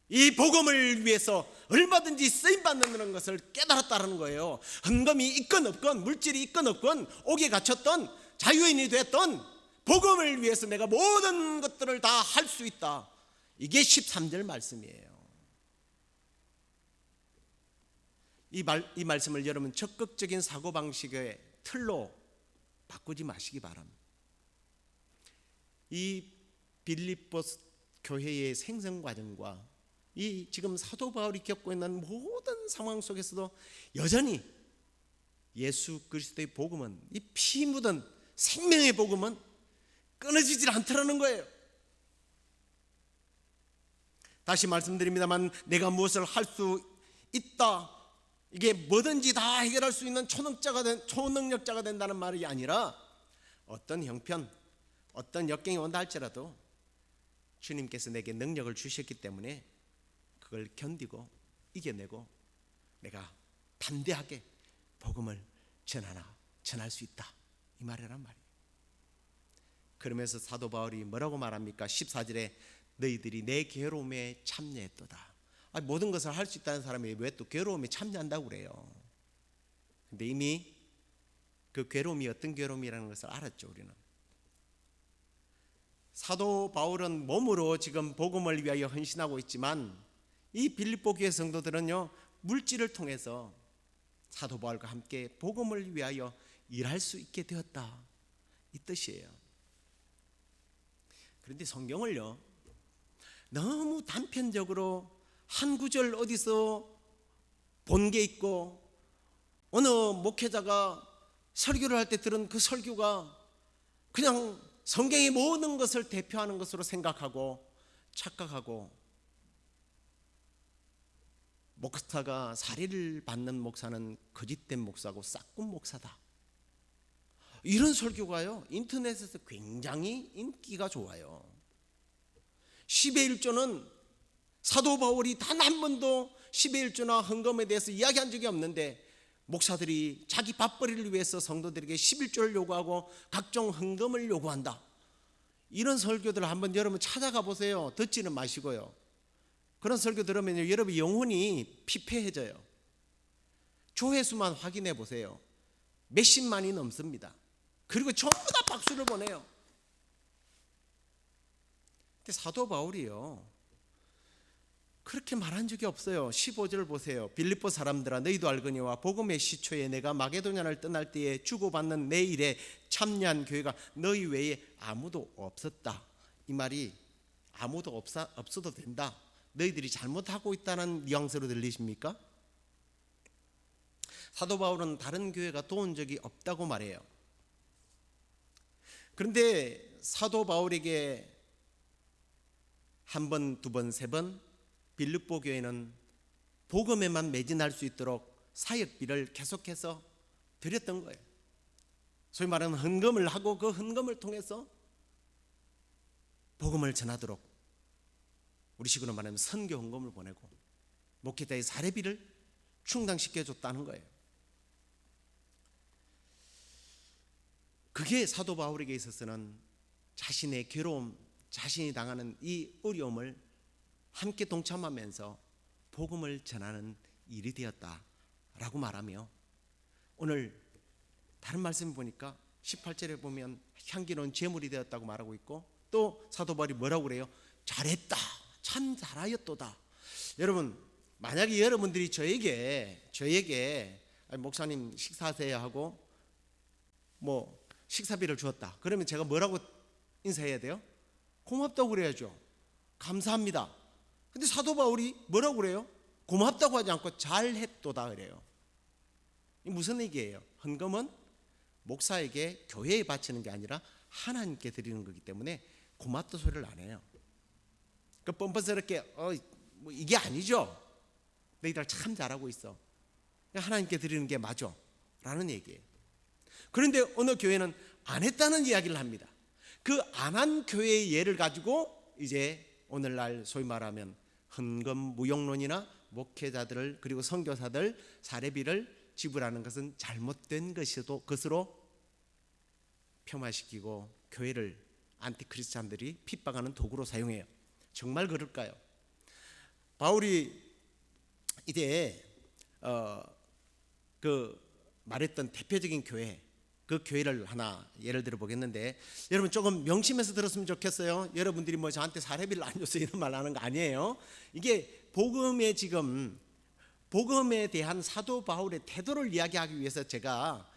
이 복음을 위해서 얼마든지 쓰임받는 것을 깨달았다는 거예요. 헌금이 있건 없건, 물질이 있건 없건, 옥에 갇혔던, 자유인이 됐던, 복음을 위해서 내가 모든 것들을 다 할 수 있다. 이게 13절 말씀이에요. 이 말씀을 여러분 적극적인 사고방식의 틀로 바꾸지 마시기 바랍니다. 이 빌립보 교회의 생성 과정과 이 지금 사도 바울이 겪고 있는 모든 상황 속에서도 여전히 예수 그리스도의 복음은, 이 피 묻은 생명의 복음은 끊어지질 않더라는 거예요. 다시 말씀드립니다만, 내가 무엇을 할 수 있다, 이게 뭐든지 다 해결할 수 있는 초능력자가 된다는 말이 아니라, 어떤 형편, 어떤 역경이 온다 할지라도 주님께서 내게 능력을 주셨기 때문에 그걸 견디고 이겨내고 내가 담대하게 복음을 전할 수 있다, 이 말이란 말이에요. 그러면서 사도 바울이 뭐라고 말합니까? 14절에 너희들이 내 괴로움에 참여했도다. 모든 것을 할 수 있다는 사람이 왜 또 괴로움에 참여한다고 그래요? 근데 이미 그 괴로움이 어떤 괴로움이라는 것을 알았죠. 우리는 사도 바울은 몸으로 지금 복음을 위하여 헌신하고 있지만, 이 빌립보 교회 성도들은요, 물질을 통해서 사도 바울과 함께 복음을 위하여 일할 수 있게 되었다, 이 뜻이에요. 그런데 성경을요, 너무 단편적으로 한 구절 어디서 본 게 있고 어느 목회자가 설교를 할 때 들은 그 설교가 그냥 성경의 모든 것을 대표하는 것으로 생각하고 착각하고, 목사가 사리를 받는 목사는 거짓된 목사고 싹군 목사다, 이런 설교가요 인터넷에서 굉장히 인기가 좋아요. 10의 1조는 사도 바울이 단 한 번도 10의 1조나 헌금에 대해서 이야기한 적이 없는데, 목사들이 자기 밥벌이를 위해서 성도들에게 11조를 요구하고 각종 헌금을 요구한다, 이런 설교들을 한번 여러분 찾아가 보세요. 듣지는 마시고요. 그런 설교 들으면 여러분 영혼이 피폐해져요. 조회수만 확인해 보세요. 몇십만이 넘습니다. 그리고 전부 다 박수를 보내요. 근데 사도 바울이요, 그렇게 말한 적이 없어요. 15절을 보세요. 빌립보 사람들아, 너희도 알거니와 복음의 시초에 내가 마게도냐를 떠날 때에 주고받는 내 일에 참여한 교회가 너희 외에 아무도 없었다. 이 말이 아무도 없어도 된다, 너희들이 잘못하고 있다는 뉘앙스로 들리십니까? 사도 바울은 다른 교회가 도운 적이 없다고 말해요. 그런데 사도 바울에게 한 번, 두 번, 세 번 빌립보 교회는 복음에만 매진할 수 있도록 사역비를 계속해서 드렸던 거예요. 소위 말하는 헌금을 하고 그 헌금을 통해서 복음을 전하도록, 우리식으로 말하면 선교 헌금을 보내고 목회자의 사례비를 충당시켜 줬다는 거예요. 그게 사도 바울에게 있어서는 자신의 괴로움, 자신이 당하는 이 어려움을 함께 동참하면서 복음을 전하는 일이 되었다라고 말하며, 오늘 다른 말씀 보니까 18절에 보면 향기로운 제물이 되었다고 말하고 있고, 또 사도 바울이 뭐라고 그래요? 잘했다, 참 잘하였도다. 여러분, 만약에 여러분들이 저에게 목사님 식사하세요 하고 뭐 식사비를 주었다, 그러면 제가 뭐라고 인사해야 돼요? 고맙다고 그래야죠. 감사합니다. 근데 사도 바울이 뭐라고 그래요? 고맙다고 하지 않고 잘했도다 그래요. 이 무슨 얘기예요? 헌금은 목사에게, 교회에 바치는 게 아니라 하나님께 드리는 거기 때문에 고맙다 소리를 안 해요. 그 뻔뻔스럽게 뭐 이게 아니죠. 너희들 참 잘하고 있어, 하나님께 드리는 게 맞아 라는 얘기예요. 그런데 어느 교회는 안 했다는 이야기를 합니다. 그 안 한 교회의 예를 가지고 이제 오늘날 소위 말하면 헌금 무용론이나 목회자들을, 그리고 선교사들 사례비를 지불하는 것은 잘못된 것으로 폄하시키고 교회를 안티크리스찬들이 핍박하는 도구로 사용해요. 정말 그럴까요? 바울이 이제 그 말했던 대표적인 교회, 그 교회를 하나 예를 들어 보겠는데, 여러분 조금 명심해서 들었으면 좋겠어요. 여러분들이 뭐 저한테 사례비를 안 줬어요 이런 말 하는 거 아니에요. 이게 복음의 지금 복음에 대한 사도 바울의 태도를 이야기하기 위해서 제가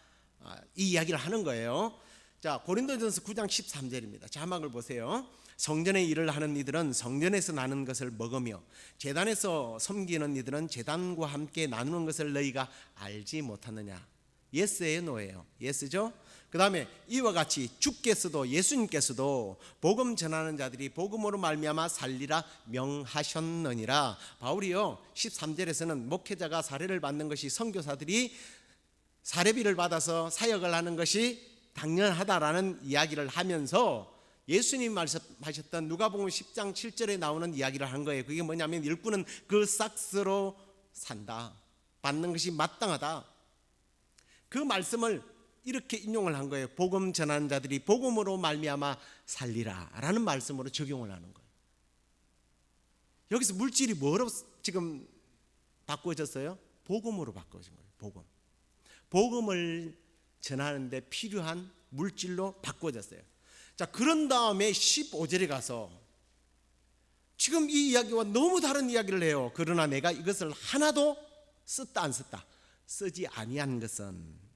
이 이야기를 하는 거예요. 자, 고린도전서 9장 13절입니다. 자막을 보세요. 성전의 일을 하는 이들은 성전에서 나는 것을 먹으며 제단에서 섬기는 이들은 제단과 함께 나누는 것을 너희가 알지 못하느냐. 예스예요, 노예요? 예스죠? 그 다음에 이와 같이 주께서도 예수님께서도 복음 전하는 자들이 복음으로 말미암아 살리라 명하셨느니라. 바울이요 13절에서는 목회자가 사례를 받는 것이 선교사들이 사례비를 받아서 사역을 하는 것이 당연하다라는 이야기를 하면서 예수님 말씀하셨던 누가복음 10장 7절에 나오는 이야기를 한 거예요. 그게 뭐냐면 일꾼은 그 삭스로 산다. 받는 것이 마땅하다. 그 말씀을 이렇게 인용을 한 거예요. 복음 전하는 자들이 복음으로 말미암아 살리라 라는 말씀으로 적용을 하는 거예요. 여기서 물질이 뭐로 지금 바꿔졌어요? 복음으로 바꿔진 거예요. 복음. 복음을 전하는데 필요한 물질로 바꿔졌어요. 자, 그런 다음에 15절에 가서 지금 이 이야기와 너무 다른 이야기를 해요. 그러나 내가 이것을 하나도 썼다 안 썼다. 쓰지 아니한 것은,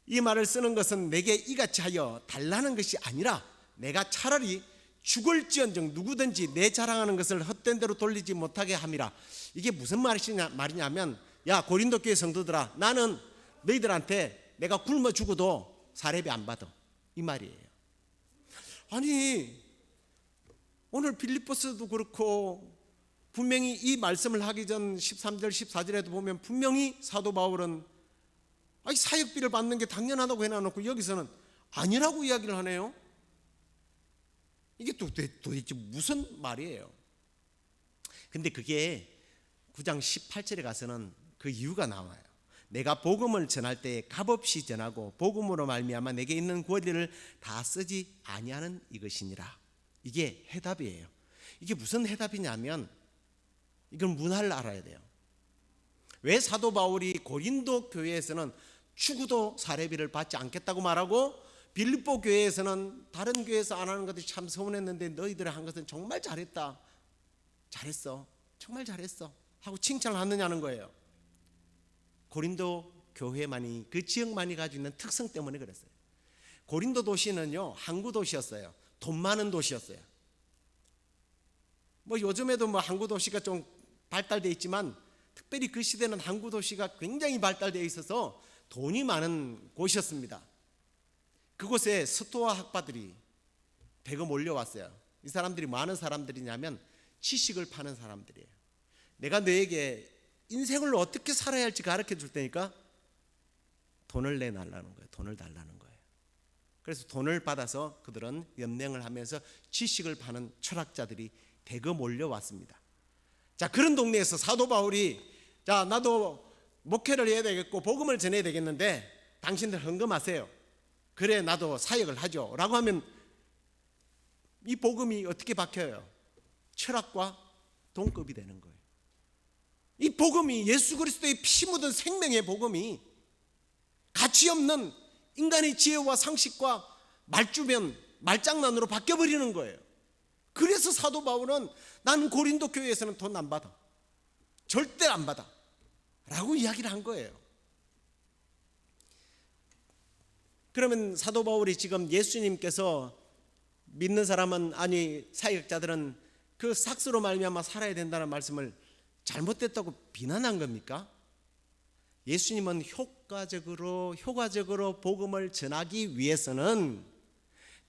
이 말을 쓰는 것은 내게 이같이 하여 달라는 것이 아니라 내가 차라리 죽을지언정 누구든지 내 자랑하는 것을 헛된 대로 돌리지 못하게 함이라. 이게 무슨 말이냐면, 야 고린도 교회 성도들아, 나는 너희들한테 내가 굶어 죽어도 사례비 안 받아, 이 말이에요. 아니 오늘 빌립보서도 그렇고 분명히 이 말씀을 하기 전 13절 14절에도 보면 분명히 사도 바울은 사역비를 받는 게 당연하다고 해놔놓고 여기서는 아니라고 이야기를 하네요. 이게 도대체 무슨 말이에요? 근데 그게 9장 18절에 가서는 그 이유가 나와요. 내가 복음을 전할 때 값없이 전하고 복음으로 말미암아 내게 있는 권리를 다 쓰지 아니하는 이것이니라. 이게 해답이에요. 이게 무슨 해답이냐면 이건 문화를 알아야 돼요. 왜 사도 바울이 고린도 교회에서는 죽어도 사례비를 받지 않겠다고 말하고 빌립보 교회에서는 다른 교회에서 안 하는 것들이 참 서운했는데 너희들이 한 것은 정말 잘했다, 잘했어, 정말 잘했어 하고 칭찬을 하느냐는 거예요. 고린도 교회만이, 그 지역만이 가지고 있는 특성 때문에 그랬어요. 고린도 도시는요 항구 도시였어요. 돈 많은 도시였어요. 뭐 요즘에도 뭐 항구 도시가 좀 발달되어 있지만 특별히 그 시대는 항구 도시가 굉장히 발달되어 있어서 돈이 많은 곳이었습니다. 그곳에 스토아 학파들이 대거 몰려왔어요. 이 사람들이 뭐 하는 사람들이냐면 지식을 파는 사람들이에요. 내가 너에게 인생을 어떻게 살아야 할지 가르쳐 줄 테니까 돈을 내달라는 거예요. 돈을 달라는 거예요. 그래서 돈을 받아서 그들은 연맹을 하면서 지식을 파는 철학자들이 대거 몰려왔습니다. 자, 그런 동네에서 사도 바울이 자, 나도 목회를 해야 되겠고 복음을 전해야 되겠는데 당신들 헌금하세요. 그래 나도 사역을 하죠 라고 하면 이 복음이 어떻게 바뀌어요? 철학과 동급이 되는 거예요. 이 복음이 예수 그리스도의 피 묻은 생명의 복음이 가치 없는 인간의 지혜와 상식과 말주변, 말장난으로 바뀌어버리는 거예요. 그래서 사도 바울은 나는 고린도 교회에서는 돈 안 받아, 절대 안 받아 라고 이야기를 한 거예요. 그러면 사도 바울이 지금 예수님께서 믿는 사람은, 아니 사역자들은 그 삭스로 말미암아 살아야 된다는 말씀을 잘못됐다고 비난한 겁니까? 예수님은 효과적으로 복음을 전하기 위해서는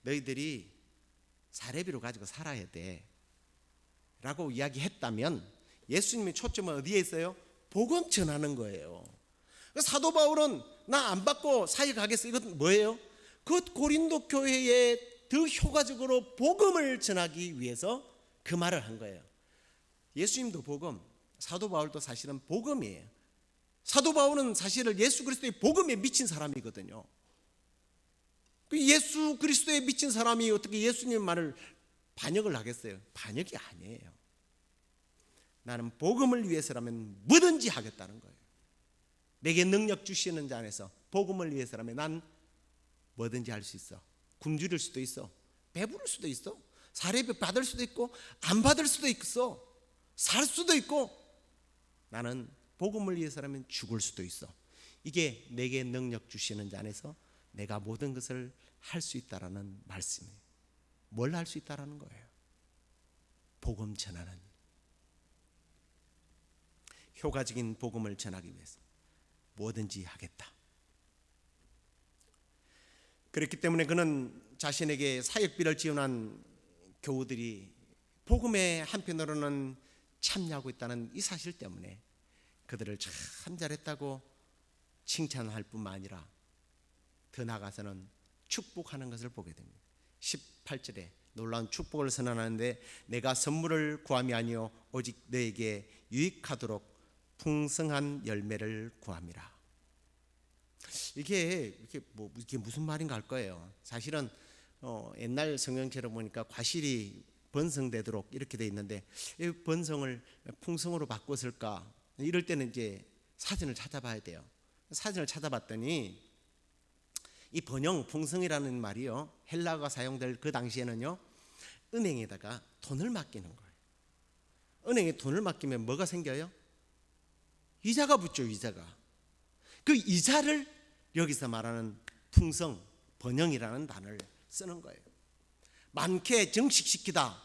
너희들이 사례비로 가지고 살아야 돼 라고 이야기했다면 예수님의 초점은 어디에 있어요? 복음 전하는 거예요. 사도 바울은 나 안 받고 사역하겠어, 이건 뭐예요? 그 고린도 교회에 더 효과적으로 복음을 전하기 위해서 그 말을 한 거예요. 예수님도 복음, 사도 바울도 사실은 복음이에요. 사도 바울은 사실은 예수 그리스도의 복음에 미친 사람이거든요. 예수 그리스도에 미친 사람이 어떻게 예수님 말을 반역을 하겠어요? 반역이 아니에요. 나는 복음을 위해서라면 뭐든지 하겠다는 거예요. 내게 능력 주시는 자 안에서 복음을 위해서라면 난 뭐든지 할 수 있어. 굶주릴 수도 있어, 배부를 수도 있어, 사례비 받을 수도 있고 안 받을 수도 있어, 살 수도 있고 나는 복음을 위해서라면 죽을 수도 있어. 이게 내게 능력 주시는 자 안에서 내가 모든 것을 할 수 있다라는 말씀이에요. 뭘 할 수 있다라는 거예요? 복음 전하는, 효과적인 복음을 전하기 위해서 뭐든지 하겠다. 그렇기 때문에 그는 자신에게 사역비를 지원한 교우들이 복음에 한편으로는 참여하고 있다는 이 사실 때문에 그들을 참 잘했다고 칭찬할 뿐만 아니라 더 나아가서는 축복하는 것을 보게 됩니다. 18절에 놀라운 축복을 선언하는데 내가 선물을 구함이 아니요 오직 너에게 유익하도록 풍성한 열매를 구함이라. 이게 무슨 말인가 할 거예요. 사실은 옛날 성경책을 보니까 과실이 번성되도록 이렇게 돼 있는데 이 번성을 풍성으로 바꿨을까? 이럴 때는 이제 사전을 찾아봐야 돼요. 사전을 찾아봤더니 이 번영 풍성이라는 말이요, 헬라어가 사용될 그 당시에는요, 은행에다가 돈을 맡기는 거예요. 은행에 돈을 맡기면 뭐가 생겨요? 이자가 붙죠. 이자가. 그 이자를 여기서 말하는 풍성, 번영이라는 단어를 쓰는 거예요. 많게 증식시키다.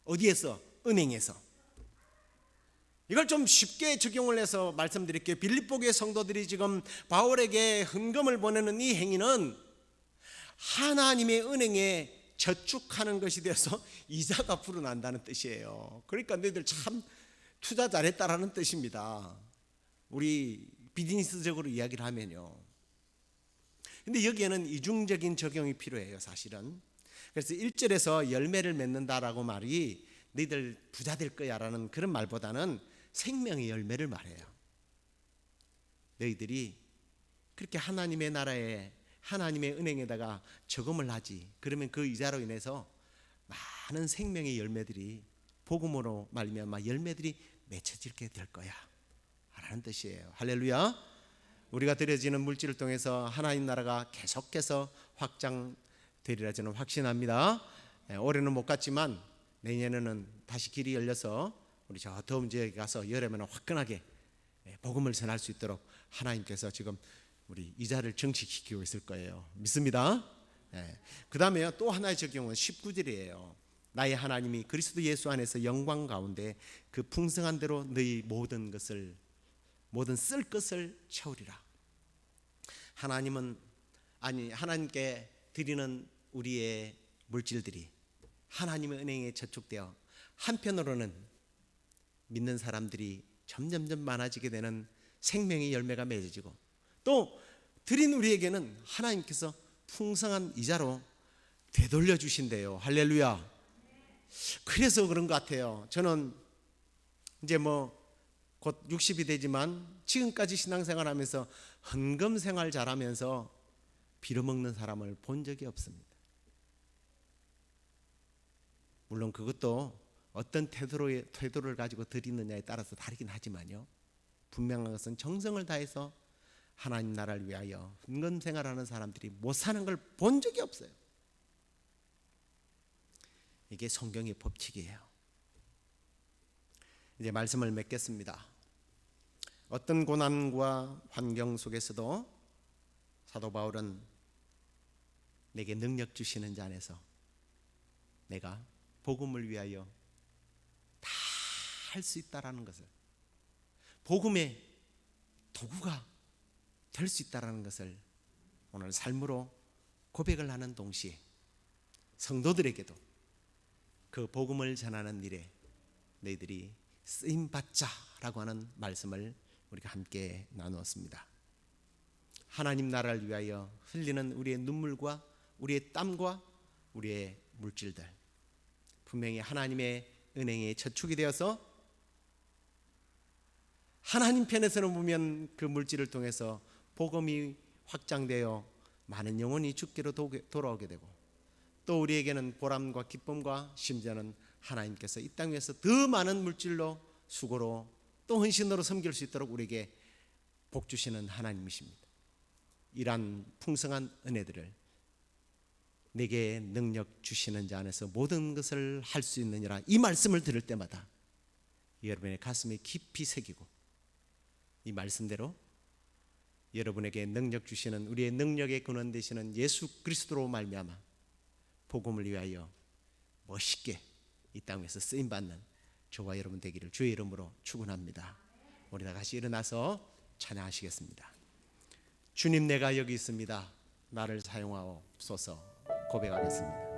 어디에서? 은행에서. 이걸 좀 쉽게 적용을 해서 말씀드릴게요. 빌립보교의 성도들이 지금 바울에게 헌금을 보내는 이 행위는 하나님의 은행에 저축하는 것이 되어서 이자가 불어난다는 뜻이에요. 그러니까 너희들 참 투자 잘했다라는 뜻입니다. 우리 비즈니스적으로 이야기를 하면요. 근데 여기에는 이중적인 적용이 필요해요, 사실은. 그래서 1절에서 열매를 맺는다라고 말이 너희들 부자 될 거야라는 그런 말보다는 생명의 열매를 말해요. 너희들이 그렇게 하나님의 나라에, 하나님의 은행에다가 저금을 하지, 그러면 그 이자로 인해서 많은 생명의 열매들이, 복음으로 말미암아 열매들이 맺혀지게 될 거야 라는 뜻이에요. 할렐루야. 우리가 드려지는 물질을 통해서 하나님 나라가 계속해서 확장되리라 저는 확신합니다. 올해는 못 갔지만 내년에는 다시 길이 열려서 우리 저 더운 지역에 가서 여름에는 화끈하게 복음을 전할 수 있도록 하나님께서 지금 우리 이자를 정식시키고 있을 거예요. 믿습니다. 그 다음에 또 하나의 적용은 19절이에요. 나의 하나님이 그리스도 예수 안에서 영광 가운데 그 풍성한 대로 너희 모든 쓸 것을 채우리라. 하나님께 드리는 우리의 물질들이 하나님의 은행에 저축되어 한편으로는 믿는 사람들이 점점점 많아지게 되는 생명의 열매가 맺어지고, 또 드린 우리에게는 하나님께서 풍성한 이자로 되돌려 주신대요. 할렐루야. 그래서 그런 것 같아요. 저는 이제 곧 60이 되지만 지금까지 신앙생활하면서 헌금 생활 잘하면서 빌어먹는 사람을 본 적이 없습니다. 물론 그것도 어떤 태도를 가지고 드리느냐에 따라서 다르긴 하지만요, 분명한 것은 정성을 다해서 하나님 나라를 위하여 헌금 생활하는 사람들이 못 사는 걸 본 적이 없어요. 이게 성경의 법칙이에요. 이제 말씀을 맺겠습니다. 어떤 고난과 환경 속에서도 사도 바울은 내게 능력 주시는 자 안에서 내가 복음을 위하여 다 할 수 있다라는 것을, 복음의 도구가 될 수 있다라는 것을 오늘 삶으로 고백을 하는 동시에 성도들에게도 그 복음을 전하는 일에 너희들이 쓰임받자라고 하는 말씀을 우리가 함께 나누었습니다. 하나님 나라를 위하여 흘리는 우리의 눈물과 우리의 땀과 우리의 물질들, 분명히 하나님의 은행에 저축이 되어서 하나님 편에서는 보면 그 물질을 통해서 복음이 확장되어 많은 영혼이 주께로 돌아오게 되고, 또 우리에게는 보람과 기쁨과 심지어는 하나님께서 이 땅 위에서 더 많은 물질로, 수고로, 또 헌신으로 섬길 수 있도록 우리에게 복 주시는 하나님이십니다. 이러한 풍성한 은혜들을 내게 능력 주시는 자 안에서 모든 것을 할 수 있느니라, 이 말씀을 들을 때마다 여러분의 가슴에 깊이 새기고 이 말씀대로 여러분에게 능력 주시는, 우리의 능력의 근원 되시는 예수 그리스도로 말미암아 복음을 위하여 멋있게 이 땅에서 쓰임 받는 저와 여러분 되기를 주의 이름으로 축원합니다. 우리 다 같이 일어나서 찬양하시겠습니다. 주님, 내가 여기 있습니다. 나를 사용하옵소서 고백하겠습니다.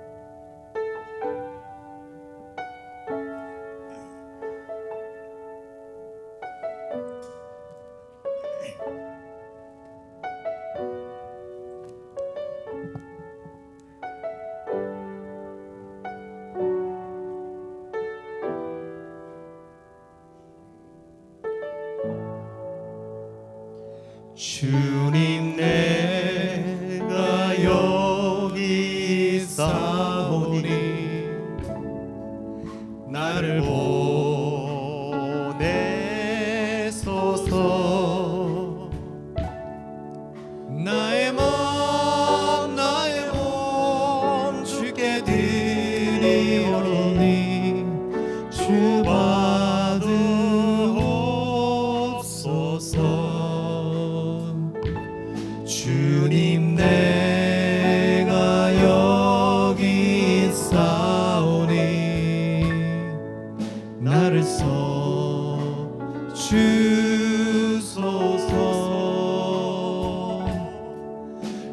주님, 내가 여기 있사오니 나를 보내소서. 나의 몸 주께 드리오니 주 받으옵소서. 주님, 내가 여기 있사오니 나를 써 주소서.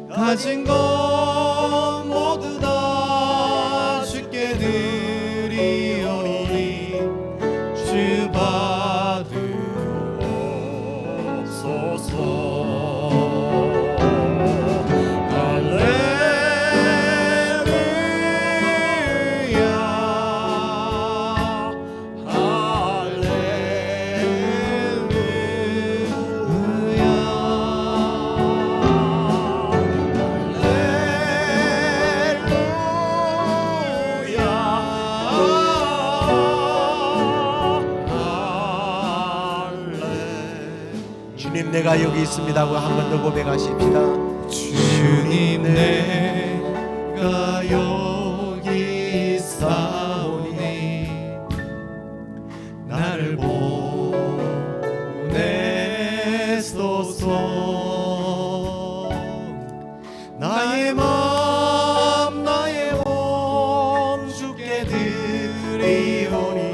가진 것 모두 다 주께 드리오니 주 받으옵소서. 주님, 내가 여기 있습니다고 한 번 더 고백하십시다. 주님, 내가 여기 있사오니 나를 보내소서. 나의 몸 주께 드리오니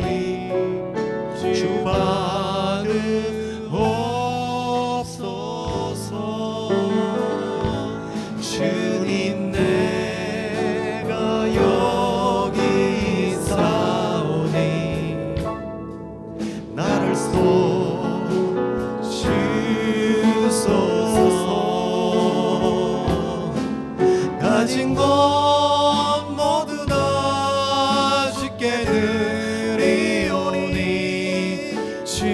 주 받으옵소서. 주님, 내가 여기 있사오니 나를 써 주소서. 가진 것 모두 다 주께 드리오니 주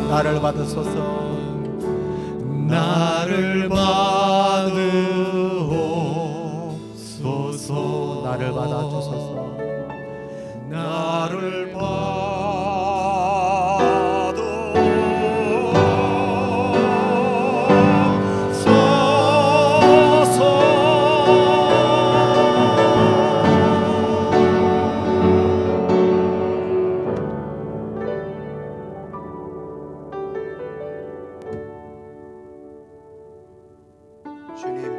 나를 받으소서. 나를 받으옵소서. 나를 받아주소서. 나를 주님,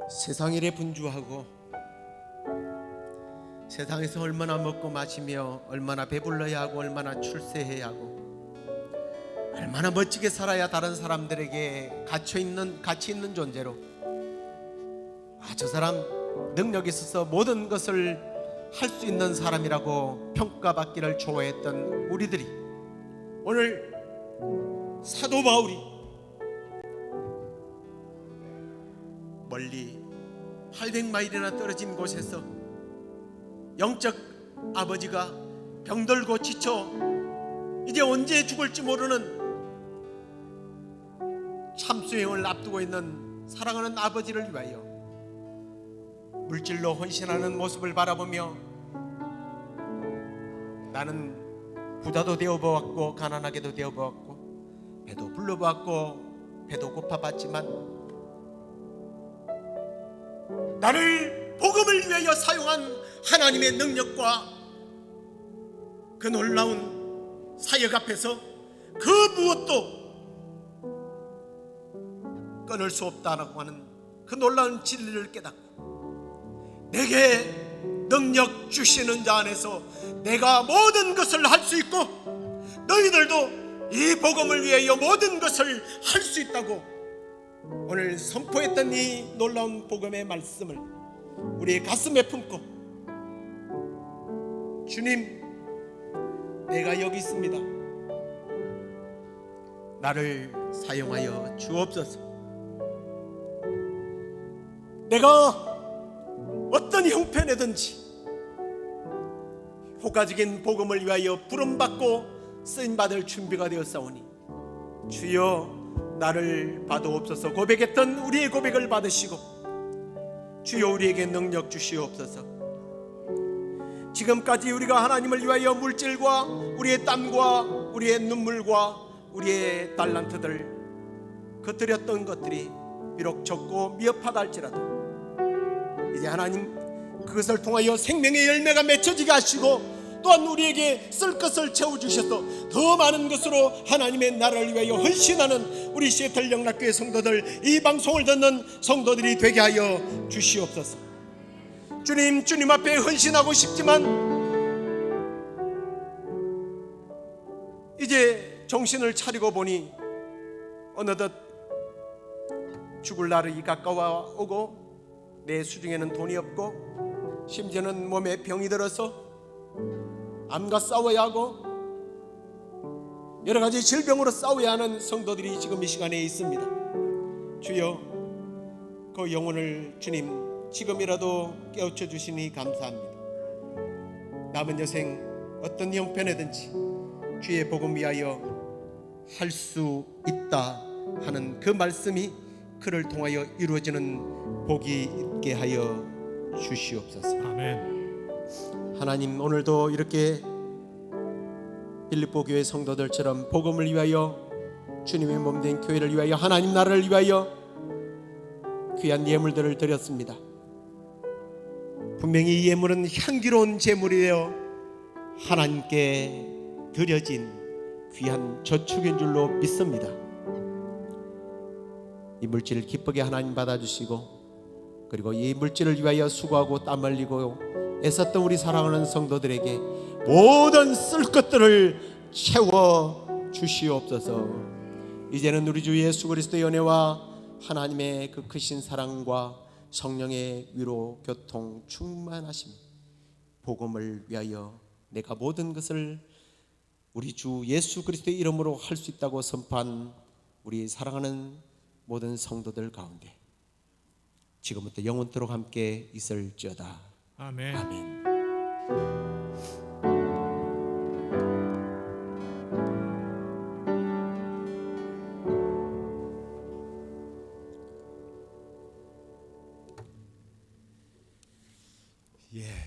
세상 일에 분주하고 세상에서 얼마나 먹고 마시며 얼마나 배불러야 하고 얼마나 출세해야 하고 얼마나 멋지게 살아야 다른 사람들에게 가치 있는 존재로 저 사람 능력이 있어서 모든 것을 할 수 있는 사람이라고 평가받기를 좋아했던 우리들이 오늘 사도 바울이 멀리 800마일이나 떨어진 곳에서 영적 아버지가 병들고 지쳐 이제 언제 죽을지 모르는 참수행을 앞두고 있는 사랑하는 아버지를 위하여 물질로 헌신하는 모습을 바라보며 나는 부자도 되어보았고 가난하게도 되어보았고 배도 불러보았고 배도 고파봤지만 나를 복음을 위하여 사용한 하나님의 능력과 그 놀라운 사역 앞에서 그 무엇도 끊을 수 없다라고 하는 그 놀라운 진리를 깨닫고 내게 능력 주시는 자 안에서 내가 모든 것을 할 수 있고 너희들도 이 복음을 위하여 모든 것을 할 수 있다고 오늘 선포했던 이 놀라운 복음의 말씀을 우리의 가슴에 품고 주님, 내가 여기 있습니다. 나를 사용하여 주옵소서. 내가 어떤 형편이든지 효과적인 복음을 위하여 부름받고 쓰임받을 준비가 되었사오니 주여 나를 받아옵소서. 고백했던 우리의 고백을 받으시고 주여 우리에게 능력 주시옵소서. 지금까지 우리가 하나님을 위하여 물질과 우리의 땀과 우리의 눈물과 우리의 달란트들 거들였던 것들이 비록 적고 미흡하다 할지라도 이제 하나님 그것을 통하여 생명의 열매가 맺혀지게 하시고 또한 우리에게 쓸 것을 채워주셔서 더 많은 것으로 하나님의 나라를 위하여 헌신하는 우리 시애틀 영락교회 성도들, 이 방송을 듣는 성도들이 되게 하여 주시옵소서. 주님, 주님 앞에 헌신하고 싶지만 이제 정신을 차리고 보니 어느덧 죽을 날이 가까워 오고 내 수중에는 돈이 없고 심지어는 몸에 병이 들어서 암과 싸워야 하고 여러 가지 질병으로 싸워야 하는 성도들이 지금 이 시간에 있습니다. 주여, 그 영혼을 주님 지금이라도 깨우쳐 주시니 감사합니다. 남은 여생 어떤 형편이든지 주의 복음 위하여 할 수 있다 하는 그 말씀이 그를 통하여 이루어지는 복이 있게 하여 주시옵소서. 아멘. 하나님, 오늘도 이렇게 빌립보 교회 성도들처럼 복음을 위하여 주님의 몸된 교회를 위하여 하나님 나라를 위하여 귀한 예물들을 드렸습니다. 분명히 이 예물은 향기로운 제물이 되어 하나님께 드려진 귀한 저축인 줄로 믿습니다. 이 물질을 기쁘게 하나님 받아주시고 그리고 이 물질을 위하여 수고하고 땀 흘리고 애썼던 우리 사랑하는 성도들에게 모든 쓸 것들을 채워 주시옵소서. 이제는 우리 주 예수 그리스도의 은혜와 하나님의 그 크신 사랑과 성령의 위로 교통 충만하심, 복음을 위하여 내가 모든 것을 우리 주 예수 그리스도의 이름으로 할 수 있다고 선포한 우리 사랑하는 모든 성도들 가운데 지금부터 영원토록 함께 있을지어다. 아멘. 아멘.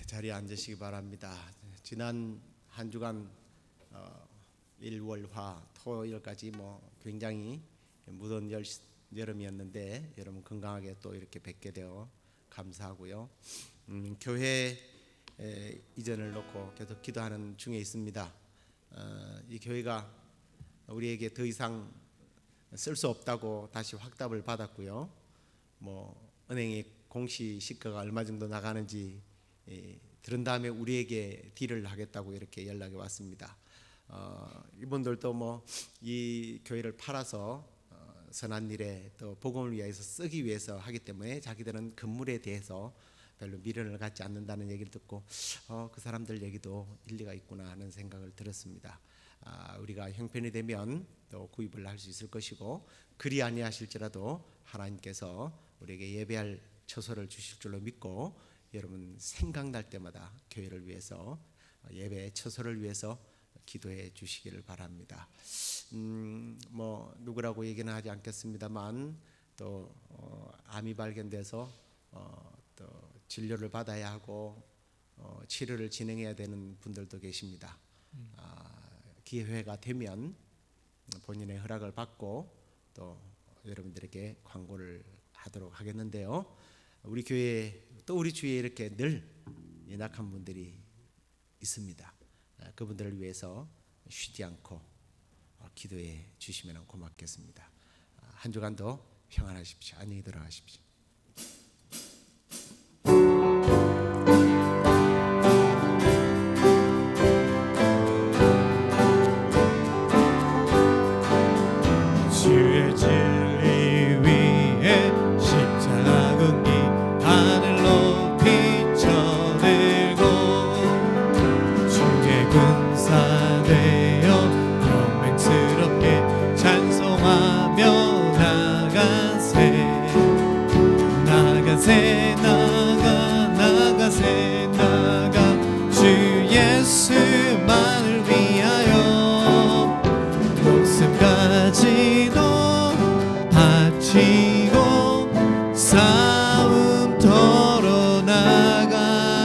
자리에 앉으시기 바랍니다. 지난 한 주간 일월화 토요일까지 굉장히 무더운 여름이었는데 여러분 건강하게 또 이렇게 뵙게 되어 감사하고요. 교회 이전을 놓고 계속 기도하는 중에 있습니다. 이 교회가 우리에게 더 이상 쓸 수 없다고 다시 확답을 받았고요. 은행의 공시 시가가 얼마 정도 나가는지 들은 다음에 우리에게 딜을 하겠다고 이렇게 연락이 왔습니다. 이분들도 이 교회를 팔아서 선한 일에 또 복음을 위해서 쓰기 위해서 하기 때문에 자기들은 건물에 대해서 별로 미련을 갖지 않는다는 얘기를 듣고 그 사람들 얘기도 일리가 있구나 하는 생각을 들었습니다. 우리가 형편이 되면 또 구입을 할 수 있을 것이고 그리 아니하실지라도 하나님께서 우리에게 예배할 처소를 주실 줄로 믿고 여러분 생각날 때마다 교회를 위해서 예배 처소를 위해서 기도해 주시기를 바랍니다. 뭐 누구라고 얘기는 하지 않겠습니다만 또 암이 발견돼서 또 진료를 받아야 하고 치료를 진행해야 되는 분들도 계십니다. 기회가 되면 본인의 허락을 받고 또 여러분들에게 광고를 하도록 하겠는데요. 우리 교회 또 우리 주위에 이렇게 늘 연약한 분들이 있습니다. 그분들을 위해서 쉬지 않고 기도해 주시면 고맙겠습니다. 한 주간도 평안하십시오. 안녕히 들어가십시오. 주의 진리 위에 십자가 군기 하늘로 비춰들고 주의 군사 되어 영맹스럽게 찬송하며 나가세 나가 주 예수만을 위하여 목숨까지도 바치고 싸움터로 나가세